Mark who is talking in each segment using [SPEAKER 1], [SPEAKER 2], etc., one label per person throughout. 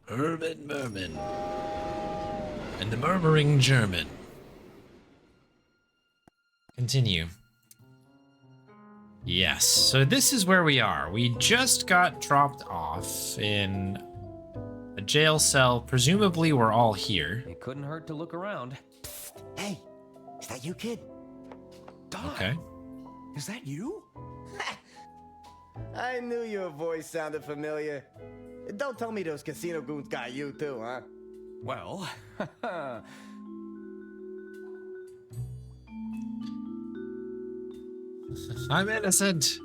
[SPEAKER 1] Herman Merman. And the murmuring German. Continue. Yes, so this is where we are. We just got dropped off in a jail cell. Presumably we're all here.
[SPEAKER 2] It couldn't hurt to look around.
[SPEAKER 3] Hey, is that you, kid?
[SPEAKER 2] Don,
[SPEAKER 1] Okay.
[SPEAKER 2] is that you?
[SPEAKER 3] I knew your voice sounded familiar. Don't tell me those casino goons got you too, huh?
[SPEAKER 2] Well,
[SPEAKER 1] I'm innocent.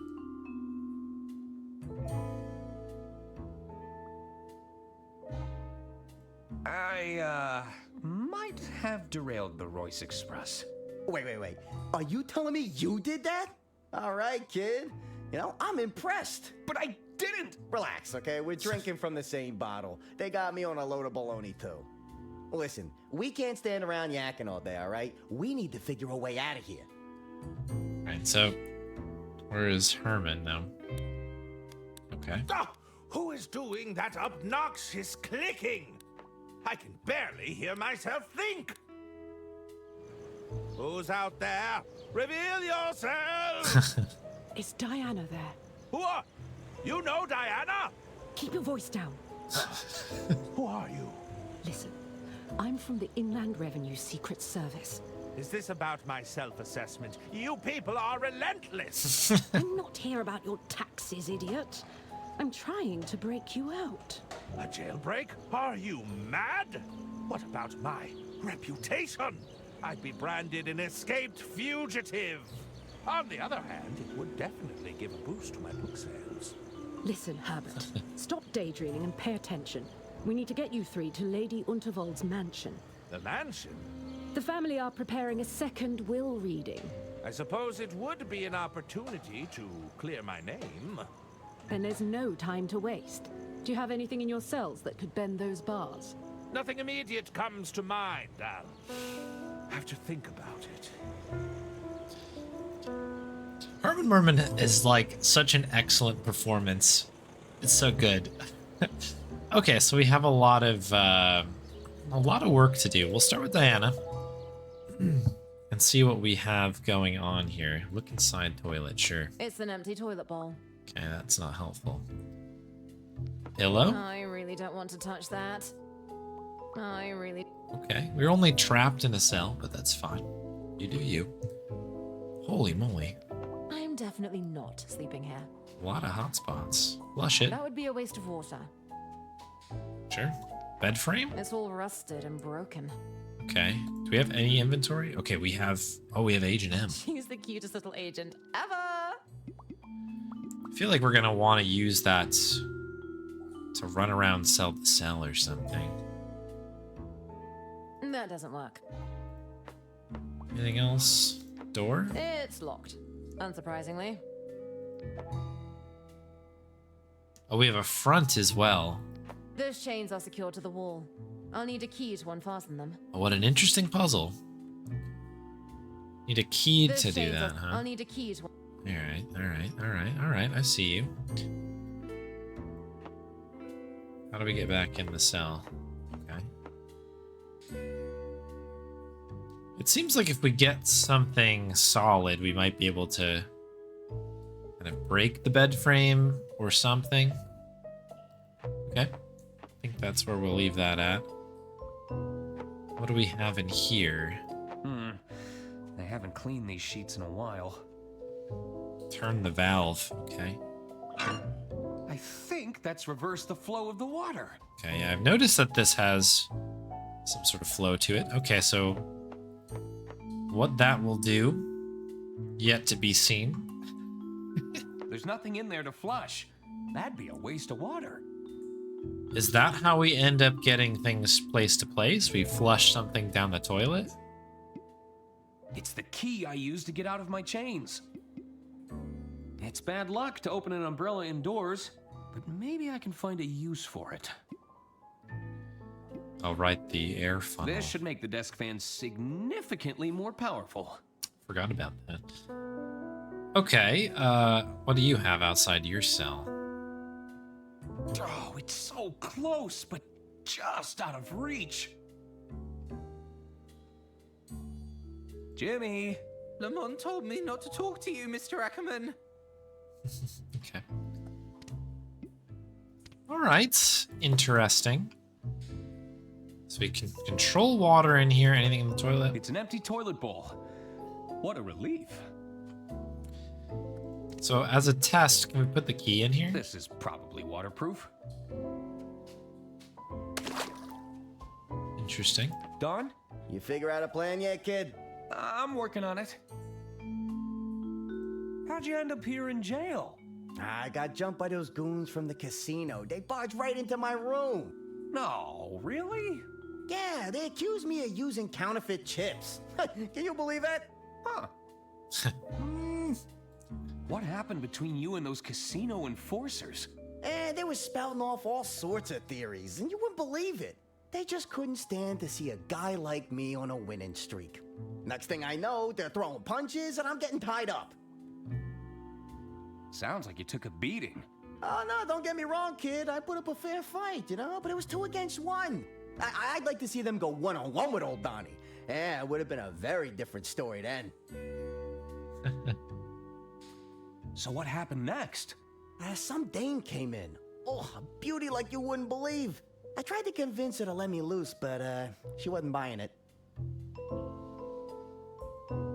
[SPEAKER 2] I might have derailed the Royce Express.
[SPEAKER 3] Wait. Are you telling me you did that? All right, kid. You know, I'm impressed.
[SPEAKER 2] But I didn't!
[SPEAKER 3] Relax, okay? We're drinking from the same bottle. They got me on a load of baloney, too. Listen, we can't stand around yakking all day, all right? We need to figure a way out of here.
[SPEAKER 1] Right, so where is Herman now? Okay.
[SPEAKER 4] Stop! Who is doing that obnoxious clicking? I can barely hear myself think. Who's out there? Reveal yourself!
[SPEAKER 5] Is Diana there?
[SPEAKER 4] Who are... You know Diana?
[SPEAKER 5] Keep your voice down.
[SPEAKER 4] Who are you?
[SPEAKER 5] Listen, I'm from the Inland Revenue Secret Service.
[SPEAKER 4] Is this about my self-assessment? You people are relentless!
[SPEAKER 5] I'm not here about your taxes, idiot. I'm trying to break you out.
[SPEAKER 4] A jailbreak? Are you mad? What about my reputation? I'd be branded an escaped fugitive. On the other hand, it would definitely give a boost to my book sales.
[SPEAKER 5] Listen, Herbert, stop daydreaming and pay attention. We need to get you three to Lady Unterwald's mansion.
[SPEAKER 4] The mansion?
[SPEAKER 5] The family are preparing a second will reading.
[SPEAKER 4] I suppose it would be an opportunity to clear my name.
[SPEAKER 5] And there's no time to waste. Do you have anything in your cells that could bend those bars?
[SPEAKER 4] Nothing immediate comes to mind. I'll have to think about it.
[SPEAKER 1] Herman Merman is like such an excellent performance. It's so good. Okay, so we have a lot of work to do. We'll start with Diana and see what we have going on here. Look inside toilet, sure.
[SPEAKER 6] It's an empty toilet bowl.
[SPEAKER 1] Okay, that's not helpful. Pillow?
[SPEAKER 6] I really don't want to touch that. I really...
[SPEAKER 1] Okay, we're only trapped in a cell, but that's fine. You do you. Holy moly.
[SPEAKER 6] I am definitely not sleeping here.
[SPEAKER 1] A lot of hotspots. Flush it.
[SPEAKER 6] That would be a waste of water.
[SPEAKER 1] Sure. Bed frame?
[SPEAKER 6] It's all rusted and broken.
[SPEAKER 1] Okay. Do we have any inventory? Okay, we have... Oh, we have Agent M.
[SPEAKER 6] She's the cutest little agent ever!
[SPEAKER 1] I feel like we're going to want to use that to run around cell to cell or something.
[SPEAKER 6] That doesn't work.
[SPEAKER 1] Anything else? Door?
[SPEAKER 6] It's locked. Unsurprisingly.
[SPEAKER 1] Oh, we have a front as well.
[SPEAKER 6] Those chains are secured to the wall. I'll need a key to unfasten them.
[SPEAKER 1] Oh, what an interesting puzzle. Need a key
[SPEAKER 6] Those
[SPEAKER 1] to do
[SPEAKER 6] chains
[SPEAKER 1] that,
[SPEAKER 6] are-
[SPEAKER 1] huh?
[SPEAKER 6] I'll need a key to...
[SPEAKER 1] Alright, I see you. How do we get back in the cell? Okay. It seems like if we get something solid, we might be able to kind of break the bed frame or something. Okay. I think that's where we'll leave that at. What do we have in here?
[SPEAKER 2] I haven't cleaned these sheets in a while.
[SPEAKER 1] Turn the valve. Okay.
[SPEAKER 2] I think that's reversed the flow of the water.
[SPEAKER 1] Okay, yeah, I've noticed that this has some sort of flow to it. Okay, so what that will do, yet to be seen.
[SPEAKER 2] There's nothing in there to flush. That'd be a waste of water.
[SPEAKER 1] Is that how we end up getting things placed to place? We flush something down the toilet?
[SPEAKER 2] It's the key I used to get out of my chains. It's bad luck to open an umbrella indoors, but maybe I can find a use for it.
[SPEAKER 1] I'll write the air funnel.
[SPEAKER 2] This should make the desk fan significantly more powerful.
[SPEAKER 1] Forgot about that. Okay, what do you have outside your cell?
[SPEAKER 2] Oh, it's so close, but just out of reach. Jimmy!
[SPEAKER 7] Lamont told me not to talk to you, Mr. Ackerman.
[SPEAKER 1] Okay. All right. Interesting. So we can control water in here. Anything in the toilet?
[SPEAKER 2] It's an empty toilet bowl. What a relief.
[SPEAKER 1] So as a test, can we put the key in here?
[SPEAKER 2] This is probably waterproof.
[SPEAKER 1] Interesting.
[SPEAKER 2] Don?
[SPEAKER 3] You figure out a plan yet, kid?
[SPEAKER 2] I'm working on it. How'd you end up here in jail?
[SPEAKER 3] I got jumped by those goons from the casino. They barged right into my room.
[SPEAKER 2] No, really?
[SPEAKER 3] Yeah, they accused me of using counterfeit chips. Can you believe it?
[SPEAKER 2] Huh. What happened between you and those casino enforcers?
[SPEAKER 3] And they were spouting off all sorts of theories, and you wouldn't believe it. They just couldn't stand to see a guy like me on a winning streak. Next thing I know, they're throwing punches and I'm getting tied up.
[SPEAKER 2] Sounds like you took a beating.
[SPEAKER 3] Oh, no, don't get me wrong, kid. I put up a fair fight, but it was 2 against 1. I'd like to see them go one-on-one with old Donnie. Yeah, it would have been a very different story then.
[SPEAKER 2] So what happened next?
[SPEAKER 3] Some dame came in. Oh, a beauty like you wouldn't believe. I tried to convince her to let me loose, but she wasn't buying it.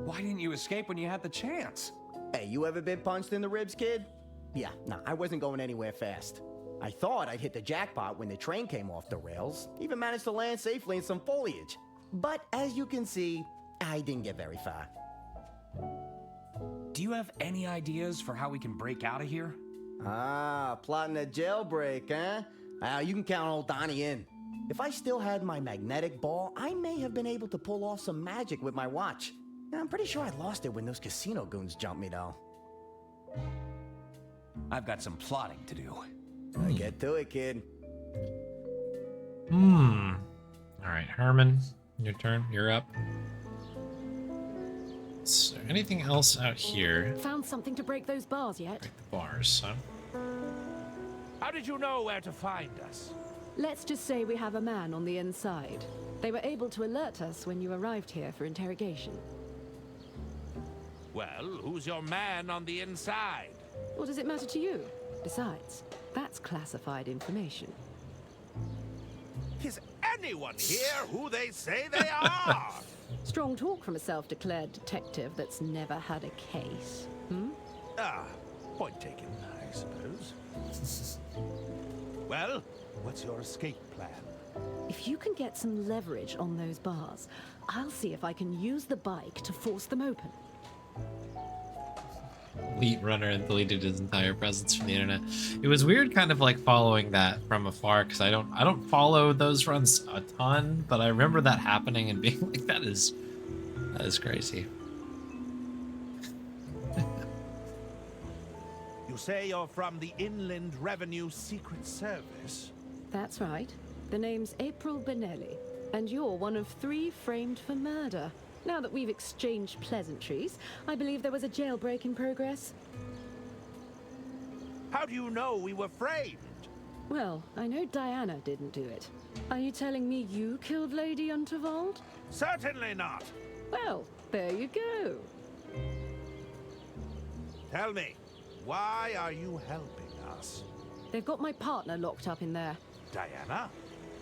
[SPEAKER 2] Why didn't you escape when you had the chance?
[SPEAKER 3] Hey, you ever been punched in the ribs, kid? Yeah, no, I wasn't going anywhere fast. I thought I'd hit the jackpot when the train came off the rails. Even managed to land safely in some foliage. But as you can see, I didn't get very far.
[SPEAKER 2] Do you have any ideas for how we can break out of here?
[SPEAKER 3] Ah, plotting a jailbreak, huh? You can count old Donnie in. If I still had my magnetic ball, I may have been able to pull off some magic with my watch. I'm pretty sure I lost it when those casino goons jumped me, though.
[SPEAKER 2] I've got some plotting to do.
[SPEAKER 3] Get to it, kid.
[SPEAKER 1] All right, Herman, your turn. You're up. Is there anything else out here?
[SPEAKER 5] Found something to break those bars yet?
[SPEAKER 1] Break the bars, huh?
[SPEAKER 4] How did you know where to find us?
[SPEAKER 5] Let's just say we have a man on the inside. They were able to alert us when you arrived here for interrogation.
[SPEAKER 4] Well, who's your man on the inside?
[SPEAKER 5] What does it matter to you? Besides, that's classified information.
[SPEAKER 4] Is anyone here who they say they are?
[SPEAKER 5] Strong talk from a self-declared detective that's never had a case.
[SPEAKER 4] Point taken, I suppose. Well, what's your escape plan?
[SPEAKER 5] If you can get some leverage on those bars, I'll see if I can use the bike to force them open.
[SPEAKER 1] Elite runner and deleted his entire presence from the internet. It was weird kind of like following that from afar because I don't follow those runs a ton, but I remember that happening and being like, that is crazy.
[SPEAKER 4] You say you're from the Inland Revenue Secret Service?
[SPEAKER 5] That's right. The name's April Benelli, and you're one of 3 framed for murder. Now that we've exchanged pleasantries, I believe there was a jailbreak in progress.
[SPEAKER 4] How do you know we were framed?
[SPEAKER 5] Well, I know Diana didn't do it. Are you telling me you killed Lady Unterwald?
[SPEAKER 4] Certainly not.
[SPEAKER 5] Well, there you go.
[SPEAKER 4] Tell me, why are you helping us?
[SPEAKER 5] They've got my partner locked up in there.
[SPEAKER 4] Diana?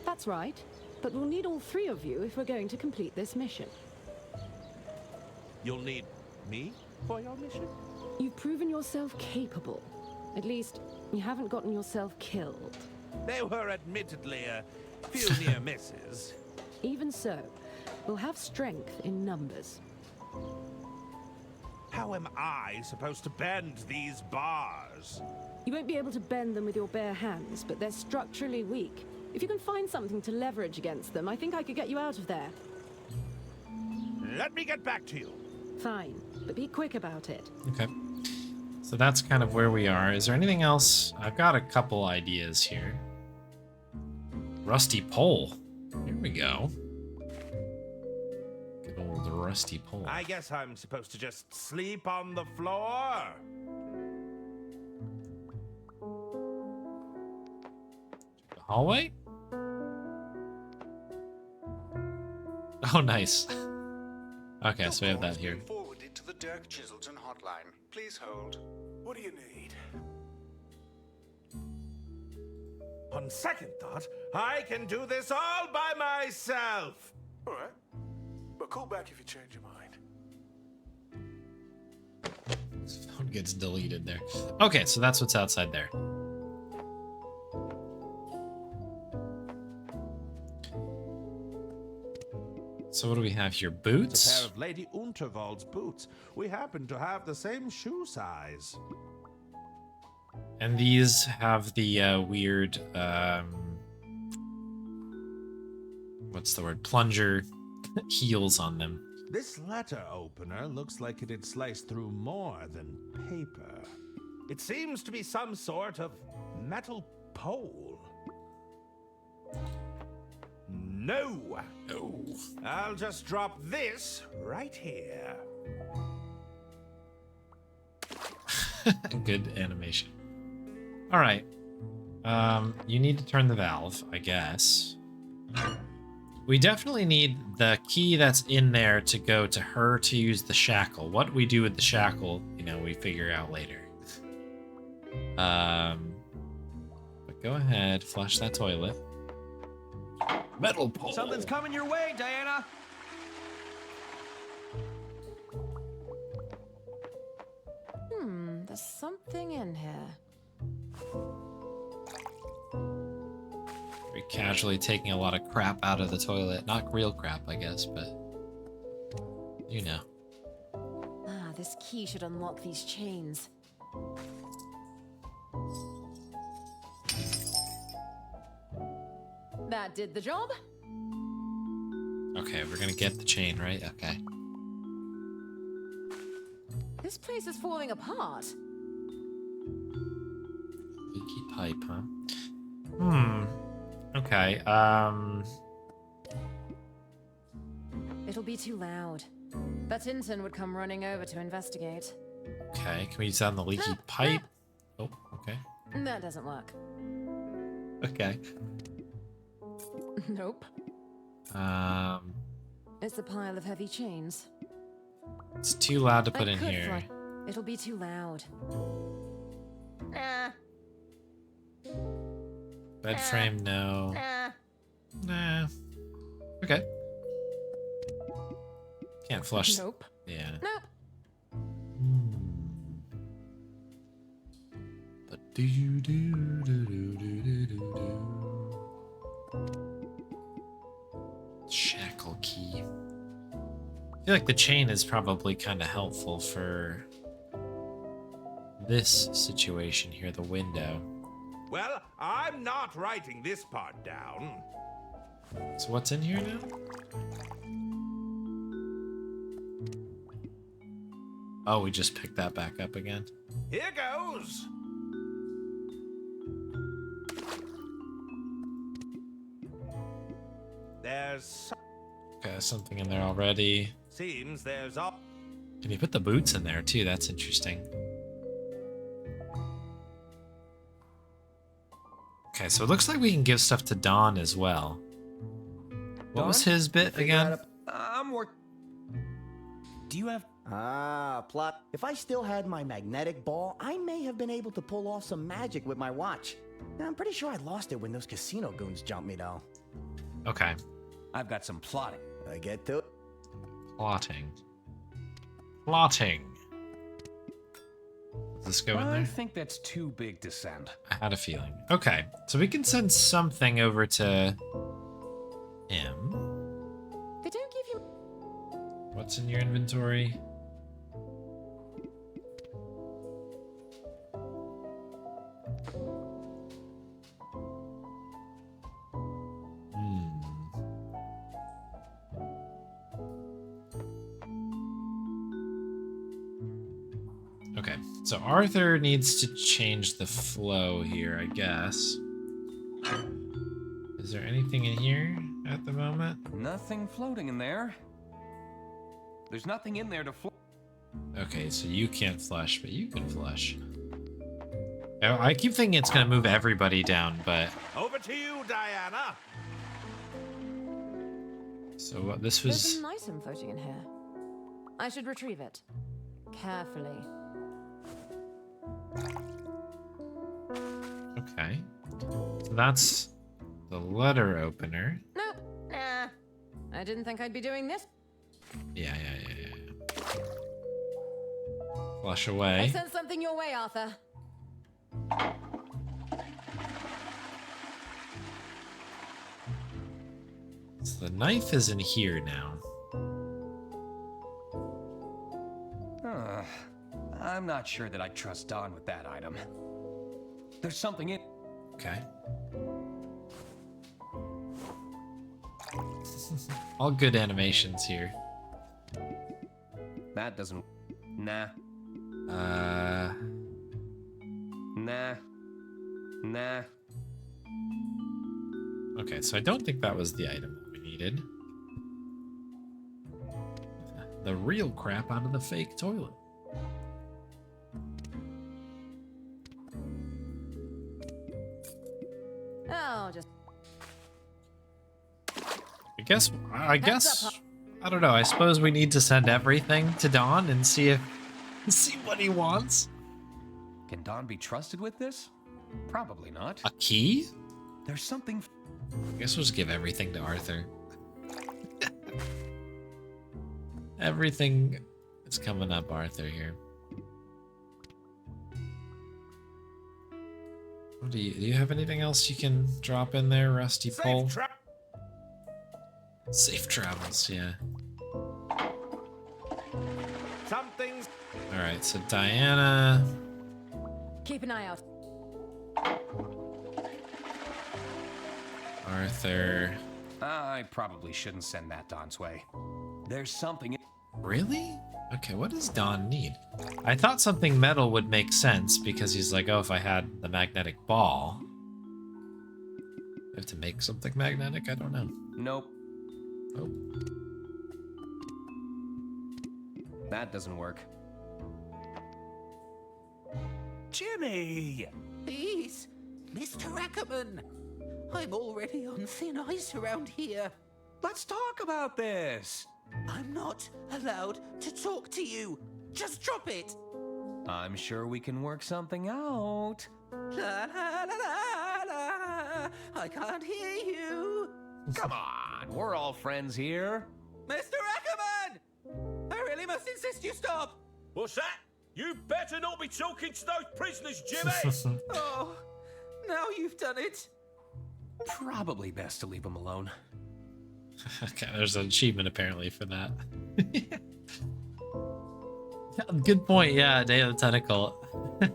[SPEAKER 5] That's right. But we'll need all 3 of you if we're going to complete this mission.
[SPEAKER 4] You'll need me for your mission?
[SPEAKER 5] You've proven yourself capable. At least, you haven't gotten yourself killed.
[SPEAKER 4] They were admittedly a few near misses.
[SPEAKER 5] Even so, we'll have strength in numbers.
[SPEAKER 4] How am I supposed to bend these bars?
[SPEAKER 5] You won't be able to bend them with your bare hands, but they're structurally weak. If you can find something to leverage against them, I think I could get you out of there.
[SPEAKER 4] Let me get back to you.
[SPEAKER 5] Fine, but be quick about it.
[SPEAKER 1] Okay. So that's kind of where we are. Is there anything else? I've got a couple ideas here. Rusty pole. Here we go. Good old rusty pole.
[SPEAKER 4] I guess I'm supposed to just sleep on the floor.
[SPEAKER 1] The hallway? Oh, nice. Okay, so we have that here.
[SPEAKER 8] Forwarded to the Dirk Chiselton hotline. Please hold.
[SPEAKER 4] What do you need? On second thought, I can do this all by myself.
[SPEAKER 8] All right. But call back if you change your mind.
[SPEAKER 1] Phone gets deleted there. Okay, so that's what's outside there. So what do we have here?
[SPEAKER 4] It's a
[SPEAKER 1] Boots?
[SPEAKER 4] pair of Lady Unterwald's boots. We happen to have the same shoe size.
[SPEAKER 1] And these have the weird, what's the word? Plunger heels on them.
[SPEAKER 4] This letter opener looks like it'd slice through more than paper. It seems to be some sort of metal pole. No!
[SPEAKER 1] Oh.
[SPEAKER 4] I'll just drop this right here.
[SPEAKER 1] Good animation. All right. You need to turn the valve, I guess. We definitely need the key that's in there to go to her to use the shackle. What we do with the shackle, you know, we figure out later. But go ahead, flush that toilet. Metal pole.
[SPEAKER 2] Something's coming your way, Diana.
[SPEAKER 6] There's something in here.
[SPEAKER 1] Very casually taking a lot of crap out of the toilet. Not real crap, I guess, but you know.
[SPEAKER 6] Ah, this key should unlock these chains. That did the job.
[SPEAKER 1] Okay, we're gonna get the chain, right? Okay.
[SPEAKER 6] This place is falling apart.
[SPEAKER 1] Leaky pipe, huh? Okay,
[SPEAKER 6] It'll be too loud. Buttington would come running over to investigate.
[SPEAKER 1] okay. Can we use that on the leaky pipe? Oh, okay.
[SPEAKER 6] That doesn't work.
[SPEAKER 1] Okay.
[SPEAKER 6] Nope. It's a pile of heavy chains.
[SPEAKER 1] It's too loud to put
[SPEAKER 6] I
[SPEAKER 1] in
[SPEAKER 6] could
[SPEAKER 1] here.
[SPEAKER 6] fly- It'll be too loud.
[SPEAKER 1] Bed frame, no. Nah. Okay. Can't flush.
[SPEAKER 6] Nope.
[SPEAKER 1] Yeah.
[SPEAKER 6] Nope.
[SPEAKER 1] But do you do. Shackle key. I feel like the chain is probably kind of helpful for this situation here, the window.
[SPEAKER 4] Well, I'm not writing this part down.
[SPEAKER 1] So what's in here now? Oh, we just picked that back up again.
[SPEAKER 4] Here goes. There's
[SPEAKER 1] Okay, something in there already.
[SPEAKER 4] seems there's all.
[SPEAKER 1] Can you put the boots in there too? That's interesting. Okay, so it looks like we can give stuff to Don as well. What was his bit again?
[SPEAKER 2] I'm work. Do you have?
[SPEAKER 3] Ah, plot. If I still had my magnetic ball, I may have been able to pull off some magic with my watch. I'm pretty sure I lost it when those casino goons jumped me, though.
[SPEAKER 1] Okay,
[SPEAKER 2] I've got some plotting.
[SPEAKER 3] I get to it.
[SPEAKER 1] plotting. Plotting. Does this go in
[SPEAKER 2] I
[SPEAKER 1] there?
[SPEAKER 2] think that's too big to send.
[SPEAKER 1] I had a feeling. Okay, so we can send something over to him.
[SPEAKER 6] They don't give you.
[SPEAKER 1] What's in your inventory? Okay, so Arthur needs to change the flow here, I guess. Is there anything in here at the moment?
[SPEAKER 2] Nothing floating in there. There's nothing in there to float.
[SPEAKER 1] Okay, so you can't flush, but you can flush. Oh, I keep thinking it's gonna move everybody down, but
[SPEAKER 4] Over to you, Diana.
[SPEAKER 1] So what? This
[SPEAKER 6] There's
[SPEAKER 1] was
[SPEAKER 6] an item floating in here. I should retrieve it. Carefully.
[SPEAKER 1] okay. So that's the letter opener.
[SPEAKER 6] Nope. Nah. I didn't think I'd be doing this.
[SPEAKER 1] Yeah. Flush away.
[SPEAKER 6] I sent something your way, Arthur.
[SPEAKER 1] So the knife is in here now.
[SPEAKER 2] I'm not sure that I trust Don with that item. There's something in...
[SPEAKER 1] Okay. All good animations here.
[SPEAKER 2] That doesn't... Nah. Nah.
[SPEAKER 1] Okay, so I don't think that was the item we needed. The real crap out of the fake toilet.
[SPEAKER 6] Oh, just...
[SPEAKER 1] I guess, I don't know. I suppose we need to send everything to Don and see what he wants.
[SPEAKER 2] Can Don be trusted with this? Probably not.
[SPEAKER 1] A key?
[SPEAKER 2] There's something...
[SPEAKER 1] I guess we'll just give everything to Arthur. Everything is coming up Arthur here. Do you have anything else you can drop in there, Rusty Pole? Safe travels, yeah.
[SPEAKER 4] Something's...
[SPEAKER 1] Alright, so Diana...
[SPEAKER 6] Keep an eye out.
[SPEAKER 1] Arthur...
[SPEAKER 2] I probably shouldn't send that Don's way. There's something...
[SPEAKER 1] Really? Okay, what does Don need? I thought something metal would make sense because he's like, oh, if I had the magnetic ball. I have to make something magnetic? I don't know.
[SPEAKER 2] Nope.
[SPEAKER 1] Oh.
[SPEAKER 2] That doesn't work.
[SPEAKER 7] Jimmy! Please, Mr. Ackerman. I'm already on thin ice around here.
[SPEAKER 2] Let's talk about this!
[SPEAKER 7] I'm not allowed to talk to you. Just drop it.
[SPEAKER 2] I'm sure we can work something out.
[SPEAKER 7] La la la la la. I can't hear you.
[SPEAKER 2] Come on, we're all friends here.
[SPEAKER 7] Mr. Ackerman! I really must insist you stop.
[SPEAKER 9] What's that? You better not be talking to those prisoners, Jimmy!
[SPEAKER 7] Oh, now you've done it.
[SPEAKER 2] Probably best to leave him alone.
[SPEAKER 1] Okay, there's an achievement apparently for that. Good point, yeah, Day of the Tentacle.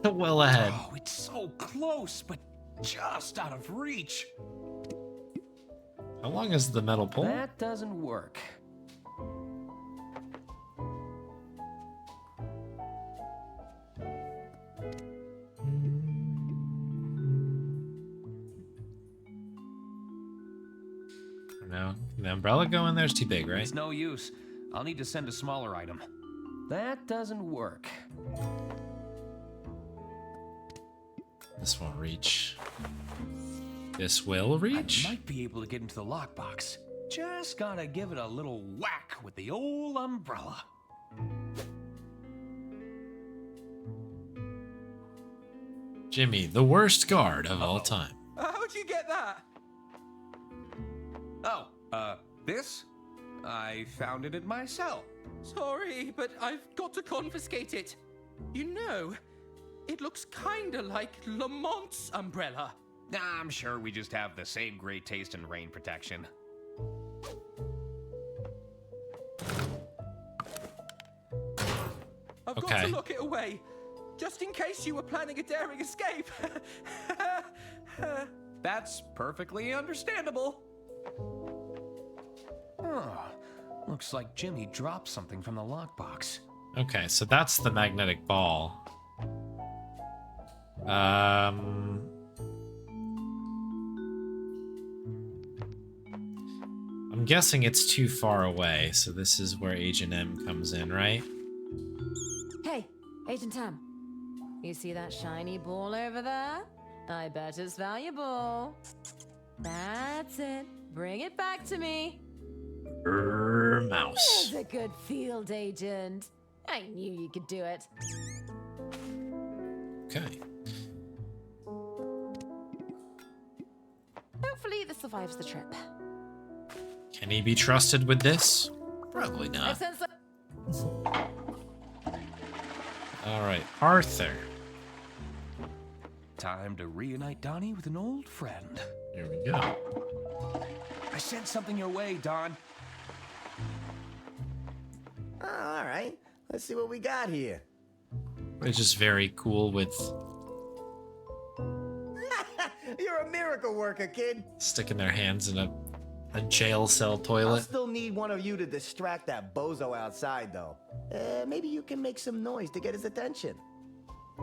[SPEAKER 1] Well ahead.
[SPEAKER 2] Oh, it's so close, but just out of reach.
[SPEAKER 1] How long is the metal pole?
[SPEAKER 2] That doesn't work.
[SPEAKER 1] No, the umbrella go in there's too big, right?
[SPEAKER 2] It's no use. I'll need to send a smaller item. That doesn't work.
[SPEAKER 1] This won't reach. This will reach?
[SPEAKER 2] I might be able to get into the lockbox. Just gotta give it a little whack with the old umbrella.
[SPEAKER 1] Jimmy, the worst guard of all time.
[SPEAKER 7] How'd you get that?
[SPEAKER 2] Oh, this? I found it in my cell.
[SPEAKER 7] Sorry, but I've got to confiscate it. You know, it looks kinda like Lamont's umbrella.
[SPEAKER 2] I'm sure we just have the same great taste in rain protection.
[SPEAKER 7] I've got
[SPEAKER 1] Okay.
[SPEAKER 7] to lock it away, just in case you were planning a daring escape.
[SPEAKER 2] That's perfectly understandable. Oh, looks like Jimmy dropped something from the lockbox.
[SPEAKER 1] Okay, so that's the magnetic ball. I'm guessing it's too far away, so this is where Agent M comes in, right?
[SPEAKER 6] Hey, Agent Tam. You see that shiny ball over there? I bet it's valuable. That's it. Bring it back to me.
[SPEAKER 1] Mouse.
[SPEAKER 6] There's a good field agent. I knew you could do it.
[SPEAKER 1] Okay.
[SPEAKER 6] Hopefully this survives the trip.
[SPEAKER 1] Can he be trusted with this? Probably
[SPEAKER 6] I've
[SPEAKER 1] not.
[SPEAKER 6] sent some...
[SPEAKER 1] All right, Arthur.
[SPEAKER 2] Time to reunite Donnie with an old friend.
[SPEAKER 1] Here we go.
[SPEAKER 2] I sent something your way, Don.
[SPEAKER 3] All right, let's see what we got here.
[SPEAKER 1] We're just very cool with
[SPEAKER 3] You're a miracle worker, kid.
[SPEAKER 1] sticking their hands in a jail cell
[SPEAKER 3] I'll
[SPEAKER 1] toilet.
[SPEAKER 3] still need one of you to distract that bozo outside, though. Maybe you can make some noise to get his attention.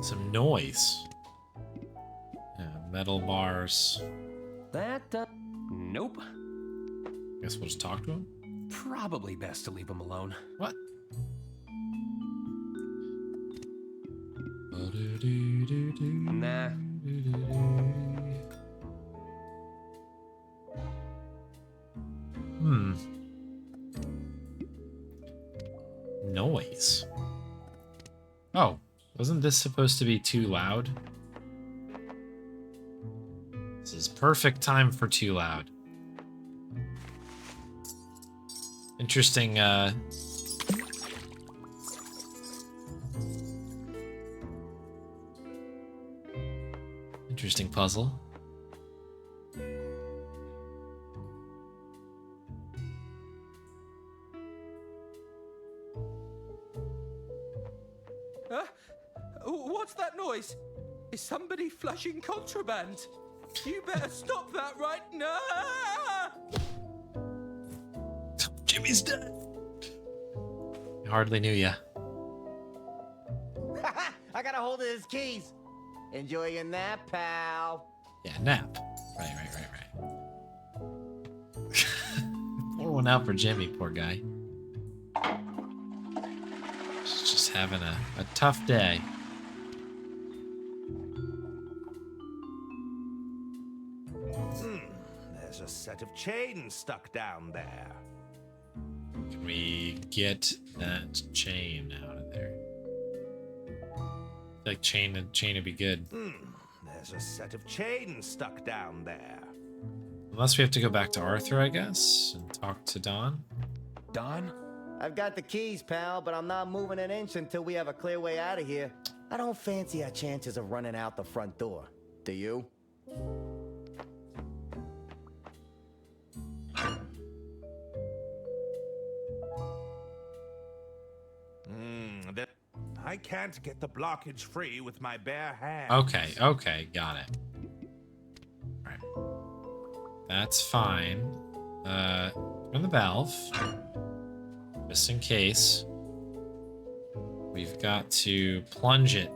[SPEAKER 1] Some noise. Yeah, metal bars.
[SPEAKER 2] That, nope.
[SPEAKER 1] Guess we'll just talk to him.
[SPEAKER 2] Probably best to leave him alone.
[SPEAKER 1] What?
[SPEAKER 2] Nah.
[SPEAKER 1] Noise. Oh, wasn't this supposed to be too loud? This is perfect time for too loud. Interesting, interesting puzzle.
[SPEAKER 7] What's that noise? Is somebody flushing contraband? You better stop that right now!
[SPEAKER 1] Jimmy's dead. I hardly knew ya.
[SPEAKER 3] I got a hold of his keys. Enjoy your nap, pal.
[SPEAKER 1] Yeah, nap. Right. Pour one out for Jimmy, poor guy. He's just having a tough day.
[SPEAKER 4] There's a set of chains stuck down there.
[SPEAKER 1] Can we get that chain out of there? I feel like chain would be good.
[SPEAKER 4] There's a set of chains stuck down there.
[SPEAKER 1] Unless we have to go back to Arthur, I guess, and talk to Don.
[SPEAKER 2] Don?
[SPEAKER 3] I've got the keys, pal, but I'm not moving an inch until we have a clear way out of here. I don't fancy our chances of running out the front door. Do you?
[SPEAKER 4] I can't get the blockage free with my bare hands.
[SPEAKER 1] Okay, got it. Alright. That's fine. Turn the valve. Just in case. We've got to plunge it.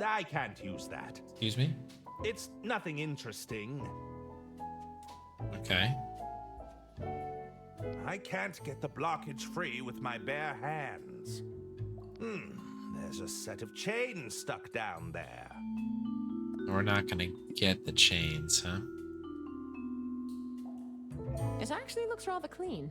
[SPEAKER 4] I can't use that.
[SPEAKER 1] Excuse me?
[SPEAKER 4] It's nothing interesting.
[SPEAKER 1] Okay.
[SPEAKER 4] I can't get the blockage free with my bare hands. There's a set of chains stuck down there.
[SPEAKER 1] We're not gonna get the chains, huh?
[SPEAKER 6] It actually looks rather clean.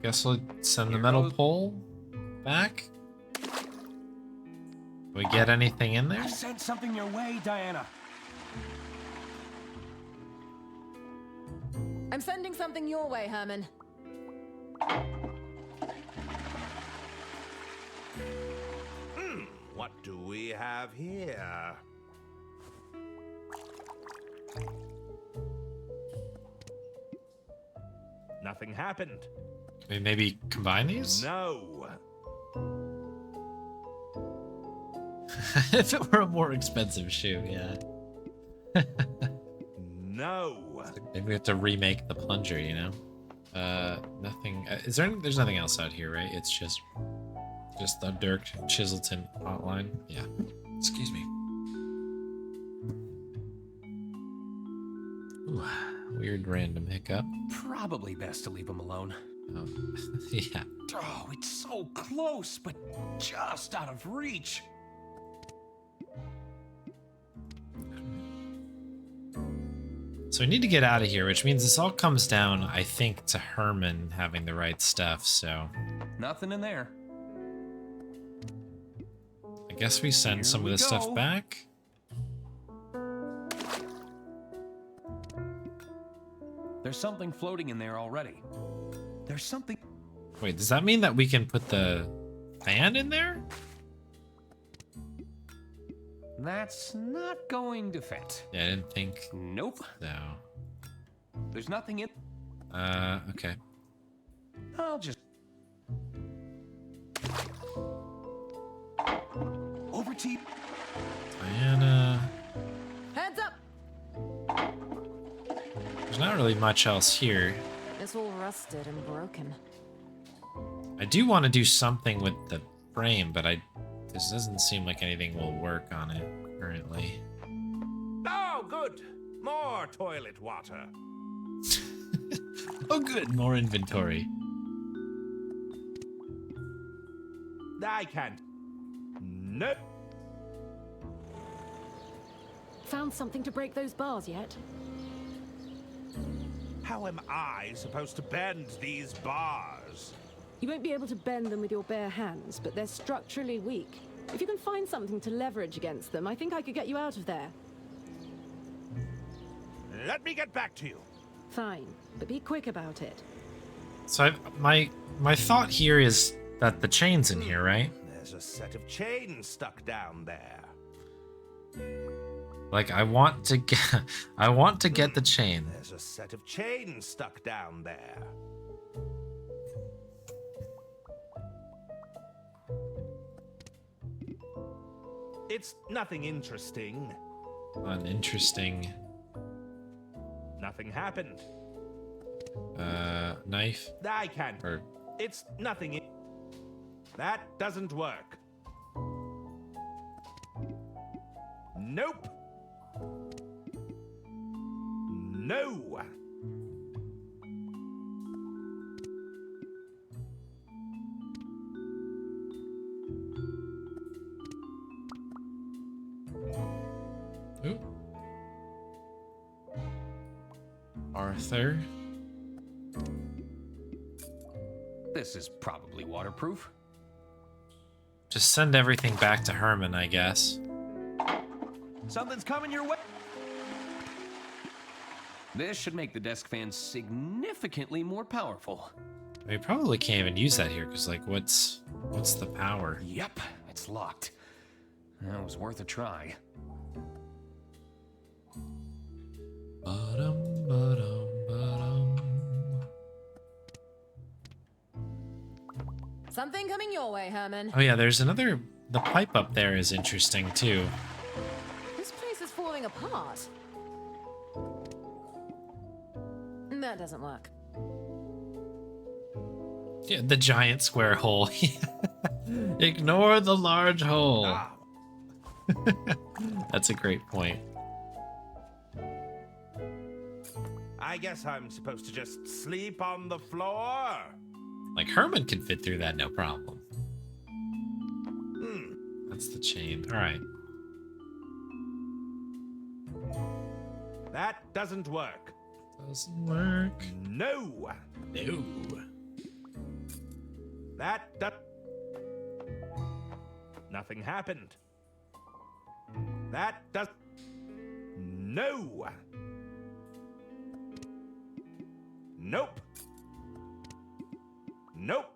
[SPEAKER 1] Guess we'll send the metal pole back. We get anything in there?
[SPEAKER 2] I sent something your way, Diana.
[SPEAKER 6] I'm sending something your way, Herman.
[SPEAKER 4] What do we have here? Nothing happened.
[SPEAKER 1] Can we maybe combine these?
[SPEAKER 4] No.
[SPEAKER 1] If it were a more expensive shoe, yeah.
[SPEAKER 4] No.
[SPEAKER 1] Maybe we have to remake the plunger, you know? Nothing. Is there? There's nothing else out here, right? It's just the Dirk Chiselton hotline. Yeah. Excuse me. Ooh, weird random hiccup.
[SPEAKER 2] Probably best to leave him alone.
[SPEAKER 1] Oh, yeah.
[SPEAKER 2] Oh, it's so so close, but just out of reach.
[SPEAKER 1] So we need to get out of here, which means this all comes down, I think, to Herman having the right stuff, so...
[SPEAKER 2] Nothing in there.
[SPEAKER 1] I guess we send
[SPEAKER 2] Here
[SPEAKER 1] some of
[SPEAKER 2] we
[SPEAKER 1] this stuff
[SPEAKER 2] go.
[SPEAKER 1] back.
[SPEAKER 2] There's something floating in there already. There's something...
[SPEAKER 1] Wait, does that mean that we can put the fan in there?
[SPEAKER 2] That's not going to fit.
[SPEAKER 1] Yeah, I didn't think
[SPEAKER 2] Nope.
[SPEAKER 1] so.
[SPEAKER 2] There's nothing in...
[SPEAKER 1] Okay.
[SPEAKER 2] I'll just... Over to you.
[SPEAKER 1] Diana...
[SPEAKER 6] Heads up!
[SPEAKER 1] There's not really much else here.
[SPEAKER 6] It's all rusted and broken.
[SPEAKER 1] I do want to do something with the frame, but this doesn't seem like anything will work on it currently.
[SPEAKER 4] Oh, good. More toilet water.
[SPEAKER 1] Oh good, more inventory.
[SPEAKER 4] I can't. Nope.
[SPEAKER 5] Found something to break those bars yet?
[SPEAKER 4] How am I supposed to bend these bars?
[SPEAKER 5] You won't be able to bend them with your bare hands, but they're structurally weak. If you can find something to leverage against them, I think I could get you out of there.
[SPEAKER 4] Let me get back to you.
[SPEAKER 5] Fine, but be quick about it.
[SPEAKER 1] So my thought here is that the chain's in here, right?
[SPEAKER 4] There's a set of chains stuck down there.
[SPEAKER 1] Like I want to get the chain.
[SPEAKER 4] There's a set of chains stuck down there. It's nothing interesting.
[SPEAKER 1] Uninteresting.
[SPEAKER 4] Nothing happened.
[SPEAKER 1] Knife.
[SPEAKER 4] I can't.
[SPEAKER 1] Or
[SPEAKER 4] It's nothing. That doesn't work. Nope. No.
[SPEAKER 1] ooh. Arthur.
[SPEAKER 2] This is probably waterproof.
[SPEAKER 1] Just send everything back to Herman, I guess.
[SPEAKER 2] Something's coming your way. This should make the desk fan significantly more powerful.
[SPEAKER 1] We probably can't even use that here, because like what's the power?
[SPEAKER 2] Yep, it's locked. That was worth a try.
[SPEAKER 1] Ba-dum, ba-dum, ba-dum.
[SPEAKER 6] Something coming your way, Herman.
[SPEAKER 1] Oh yeah, there's another. The pipe up there is interesting too.
[SPEAKER 6] This place is falling apart. That doesn't work.
[SPEAKER 1] Yeah, the giant square hole. Ignore the large hole.
[SPEAKER 4] Ah,
[SPEAKER 1] That's a great point.
[SPEAKER 4] I guess I'm supposed to just sleep on the floor.
[SPEAKER 1] Like Herman can fit through that, no problem.
[SPEAKER 4] Hmm.
[SPEAKER 1] That's the chain. All right.
[SPEAKER 4] That doesn't work.
[SPEAKER 1] Doesn't work.
[SPEAKER 4] No.
[SPEAKER 1] No.
[SPEAKER 4] That does. Nothing happened. That does. No. Nope. Nope.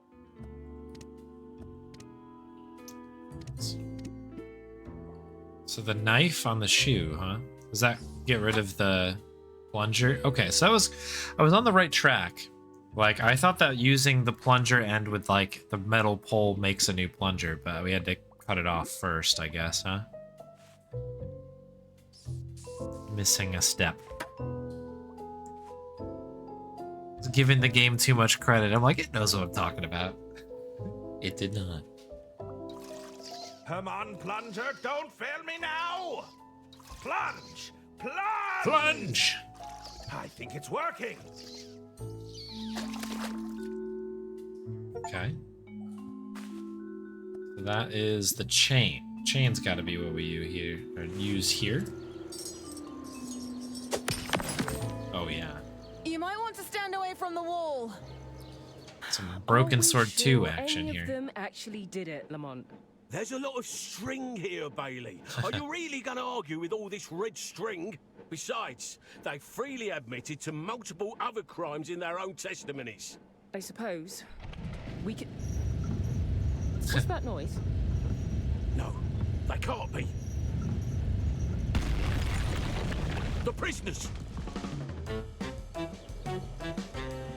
[SPEAKER 1] So the knife on the shoe, huh? Does that get rid of the plunger? Okay, so I was on the right track. Like I thought that using the plunger end with like the metal pole makes a new plunger, but we had to cut it off first, I guess, huh? Missing a step. It's giving the game too much credit. I'm like, it knows what I'm talking about. It did not.
[SPEAKER 4] Come on, plunger, don't fail me now! Plunge! Plunge!
[SPEAKER 1] Plunge!
[SPEAKER 4] I think it's working.
[SPEAKER 1] Okay. That is the chain. Chain's got to be what we use here. Oh yeah.
[SPEAKER 6] You might want to stand away from the wall.
[SPEAKER 1] Some Broken Sword 2 action
[SPEAKER 10] any
[SPEAKER 1] here.
[SPEAKER 10] of them actually did it, Lamont?
[SPEAKER 9] There's a lot of string here, Bailey. Are you really going to argue with all this red string? Besides, they freely admitted to multiple other crimes in their own testimonies.
[SPEAKER 10] I suppose we could. What's that noise?
[SPEAKER 9] No, they can't be. The prisoners!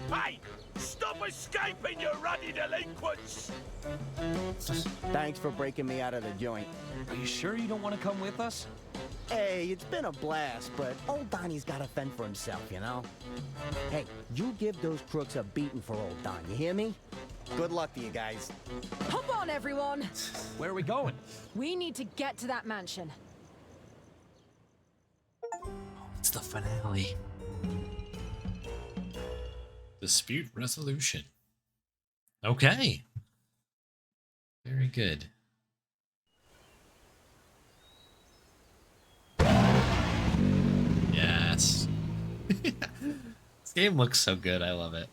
[SPEAKER 9] Hey! Stop escaping, you ruddy delinquents!
[SPEAKER 3] Thanks for breaking me out of the joint.
[SPEAKER 2] Are you sure you don't want to come with us?
[SPEAKER 3] Hey, it's been a blast, but old Donnie's gotta fend for himself, you know? Hey, you give those crooks a beating for old Don, you hear me? Good luck to you guys.
[SPEAKER 6] Hop on, everyone.
[SPEAKER 2] Where are we going?
[SPEAKER 6] We need to get to that mansion.
[SPEAKER 1] It's the finale. Dispute resolution. Okay. Very good. Yes. This game looks so good. I love it.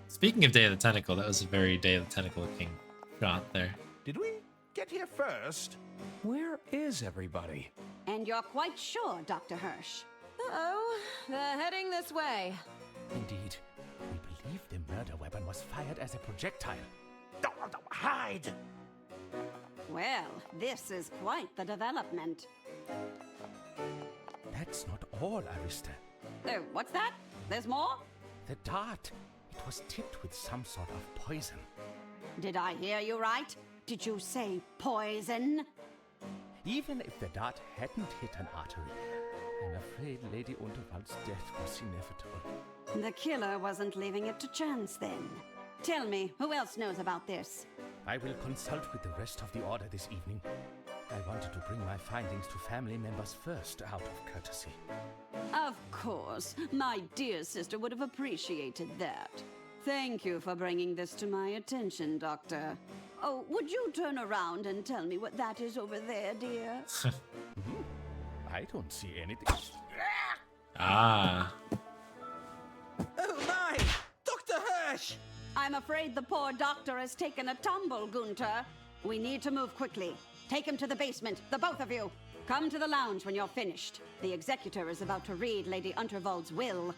[SPEAKER 1] Speaking of Day of the Tentacle, that was a very Day of the Tentacle looking shot there.
[SPEAKER 4] Did we get here first?
[SPEAKER 2] Where is everybody?
[SPEAKER 11] And you're quite sure, Dr. Hirsch?
[SPEAKER 6] Uh-oh, they're heading this way.
[SPEAKER 12] Indeed. We believe the murder weapon was fired as a projectile.
[SPEAKER 4] Hide!
[SPEAKER 11] Well, this is quite the development.
[SPEAKER 12] That's not all, Arista.
[SPEAKER 11] Oh, what's that? There's more?
[SPEAKER 12] The dart. It was tipped with some sort of poison.
[SPEAKER 11] Did I hear you right? Did you say poison?
[SPEAKER 12] Even if the dart hadn't hit an artery, I'm afraid Lady Unterwald's death was inevitable.
[SPEAKER 11] The killer wasn't leaving it to chance then. Tell me, who else knows about this?
[SPEAKER 12] I will consult with the rest of the Order this evening. I wanted to bring my findings to family members first, out of courtesy.
[SPEAKER 11] Of course. My dear sister would have appreciated that. Thank you for bringing this to my attention, Doctor. Oh, would you turn around and tell me what that is over there, dear?
[SPEAKER 12] I don't see anything.
[SPEAKER 1] Ah.
[SPEAKER 7] Oh my! Dr. Hirsch!
[SPEAKER 11] I'm afraid the poor doctor has taken a tumble, Gunter. We need to move quickly. Take him to the basement, the both of you. Come to the lounge when you're finished. The executor is about to read Lady Unterwald's will.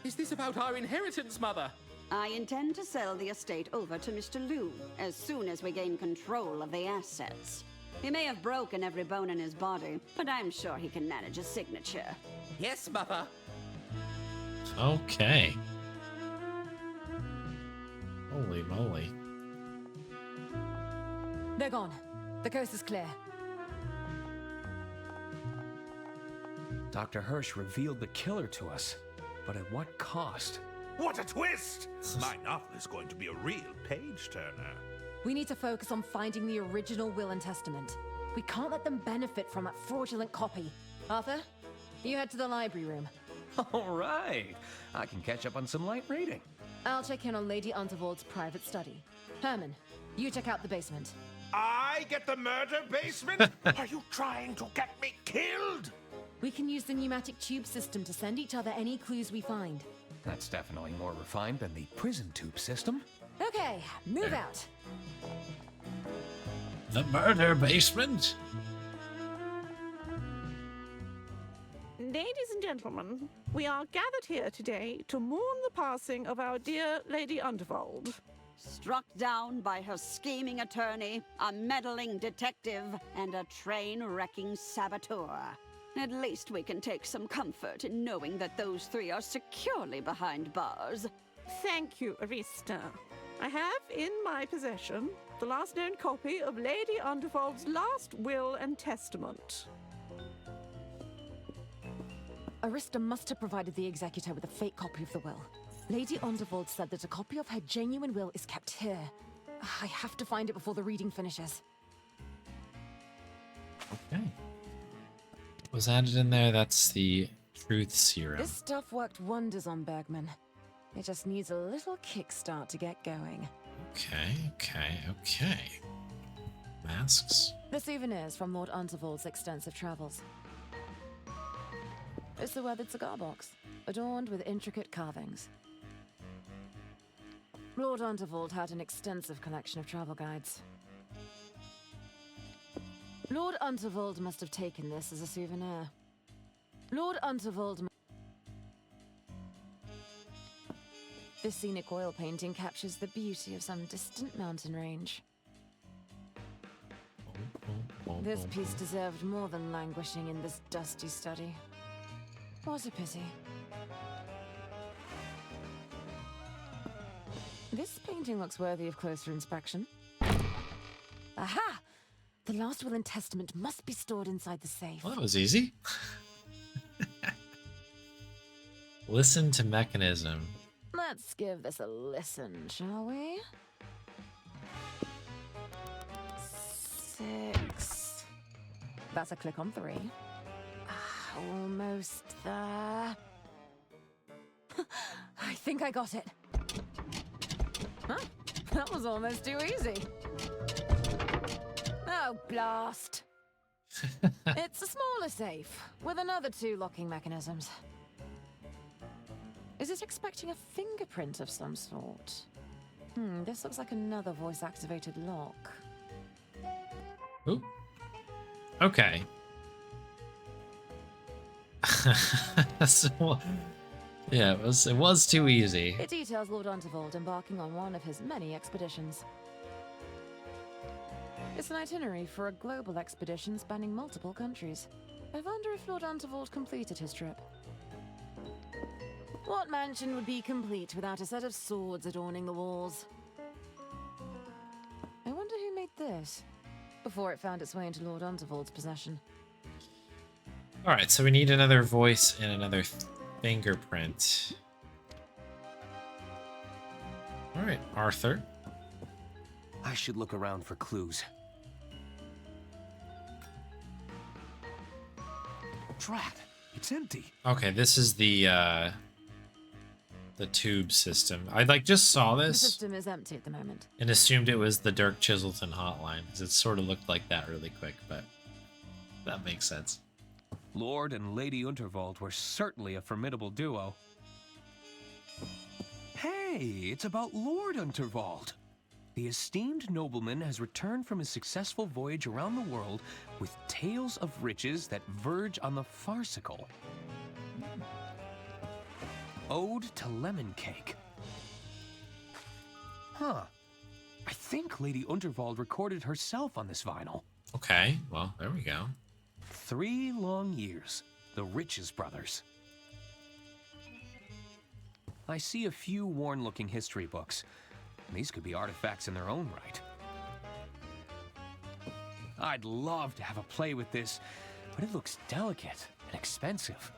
[SPEAKER 7] Is this about our inheritance, Mother?
[SPEAKER 11] I intend to sell the estate over to Mr. Liu as soon as we gain control of the assets. He may have broken every bone in his body, but I'm sure he can manage a signature.
[SPEAKER 7] Yes, Mother.
[SPEAKER 1] Okay. Holy moly.
[SPEAKER 6] They're gone. The coast is clear.
[SPEAKER 2] Dr. Hirsch revealed the killer to us, but at what cost?
[SPEAKER 4] What a twist! My novel is going to be a real page-turner.
[SPEAKER 6] We need to focus on finding the original will and testament. We can't let them benefit from that fraudulent copy. Arthur, you head to the library room.
[SPEAKER 2] All right. I can catch up on some light reading.
[SPEAKER 6] I'll check in on Lady Unterwald's private study. Herman, you check out the basement.
[SPEAKER 4] I get the murder basement? Are you trying to get me killed?
[SPEAKER 6] We can use the pneumatic tube system to send each other any clues we find.
[SPEAKER 2] That's definitely more refined than the prison tube system.
[SPEAKER 6] Okay, move out.
[SPEAKER 1] The murder basement?
[SPEAKER 13] Ladies and gentlemen, we are gathered here today to mourn the passing of our dear Lady Unterwald.
[SPEAKER 11] Struck down by her scheming attorney, a meddling detective, and a train-wrecking saboteur. At least we can take some comfort in knowing that those three are securely behind bars.
[SPEAKER 13] Thank you, Arista. I have in my possession the last known copy of Lady Unterwald's last will and testament.
[SPEAKER 6] Arista must have provided the executor with a fake copy of the will. Lady Unterwald said that a copy of her genuine will is kept here. I have to find it before the reading finishes.
[SPEAKER 1] Okay. What was added in there? That's the truth serum.
[SPEAKER 6] This stuff worked wonders on Bergman. It just needs a little kickstart to get going.
[SPEAKER 1] Okay. Masks.
[SPEAKER 6] The souvenirs from Lord Unterwald's extensive travels. It's a weathered cigar box, adorned with intricate carvings. Lord Unterwald had an extensive collection of travel guides. Lord Unterwald must have taken this as a souvenir. Lord Unterwald... This scenic oil painting captures the beauty of some distant mountain range. This piece deserved more than languishing in this dusty study. What a pity. This painting looks worthy of closer inspection. Aha! The last will and testament must be stored inside the safe.
[SPEAKER 1] Well, that was easy. Listen to mechanism.
[SPEAKER 6] Let's give this a listen, shall we? 6. That's a click on 3. Almost there. I think I got it. Huh? That was almost too easy. Oh, blast. It's a smaller safe, with another 2 locking mechanisms. Is it expecting a fingerprint of some sort? This looks like another voice-activated lock.
[SPEAKER 1] Ooh. Okay. So, yeah, it was too easy.
[SPEAKER 6] It details Lord Unterwald embarking on one of his many expeditions. It's an itinerary for a global expedition spanning multiple countries. I wonder if Lord Unterwald completed his trip. What mansion would be complete without a set of swords adorning the walls? I wonder who made this, before it found its way into Lord Unterwald's possession.
[SPEAKER 1] Alright, so we need another voice and another fingerprint. Alright, Arthur.
[SPEAKER 2] I should look around for clues. Drat, it's empty.
[SPEAKER 1] Okay, this is the tube system. I just saw
[SPEAKER 6] The
[SPEAKER 1] this
[SPEAKER 6] system is empty at the moment.
[SPEAKER 1] and assumed it was the Dirk Chiselton hotline, because it sort of looked like that really quick, but that makes sense.
[SPEAKER 2] Lord and Lady Unterwald were certainly a formidable duo. Hey, it's about Lord Unterwald. The esteemed nobleman has returned from his successful voyage around the world with tales of riches that verge on the farcical. Ode to Lemon Cake. Huh. I think Lady Unterwald recorded herself on this vinyl.
[SPEAKER 1] Okay, well, there we go.
[SPEAKER 2] 3 long years, the Riches Brothers. I see a few worn-looking history books. These could be artifacts in their own right. I'd love to have a play with this, but it looks delicate and expensive.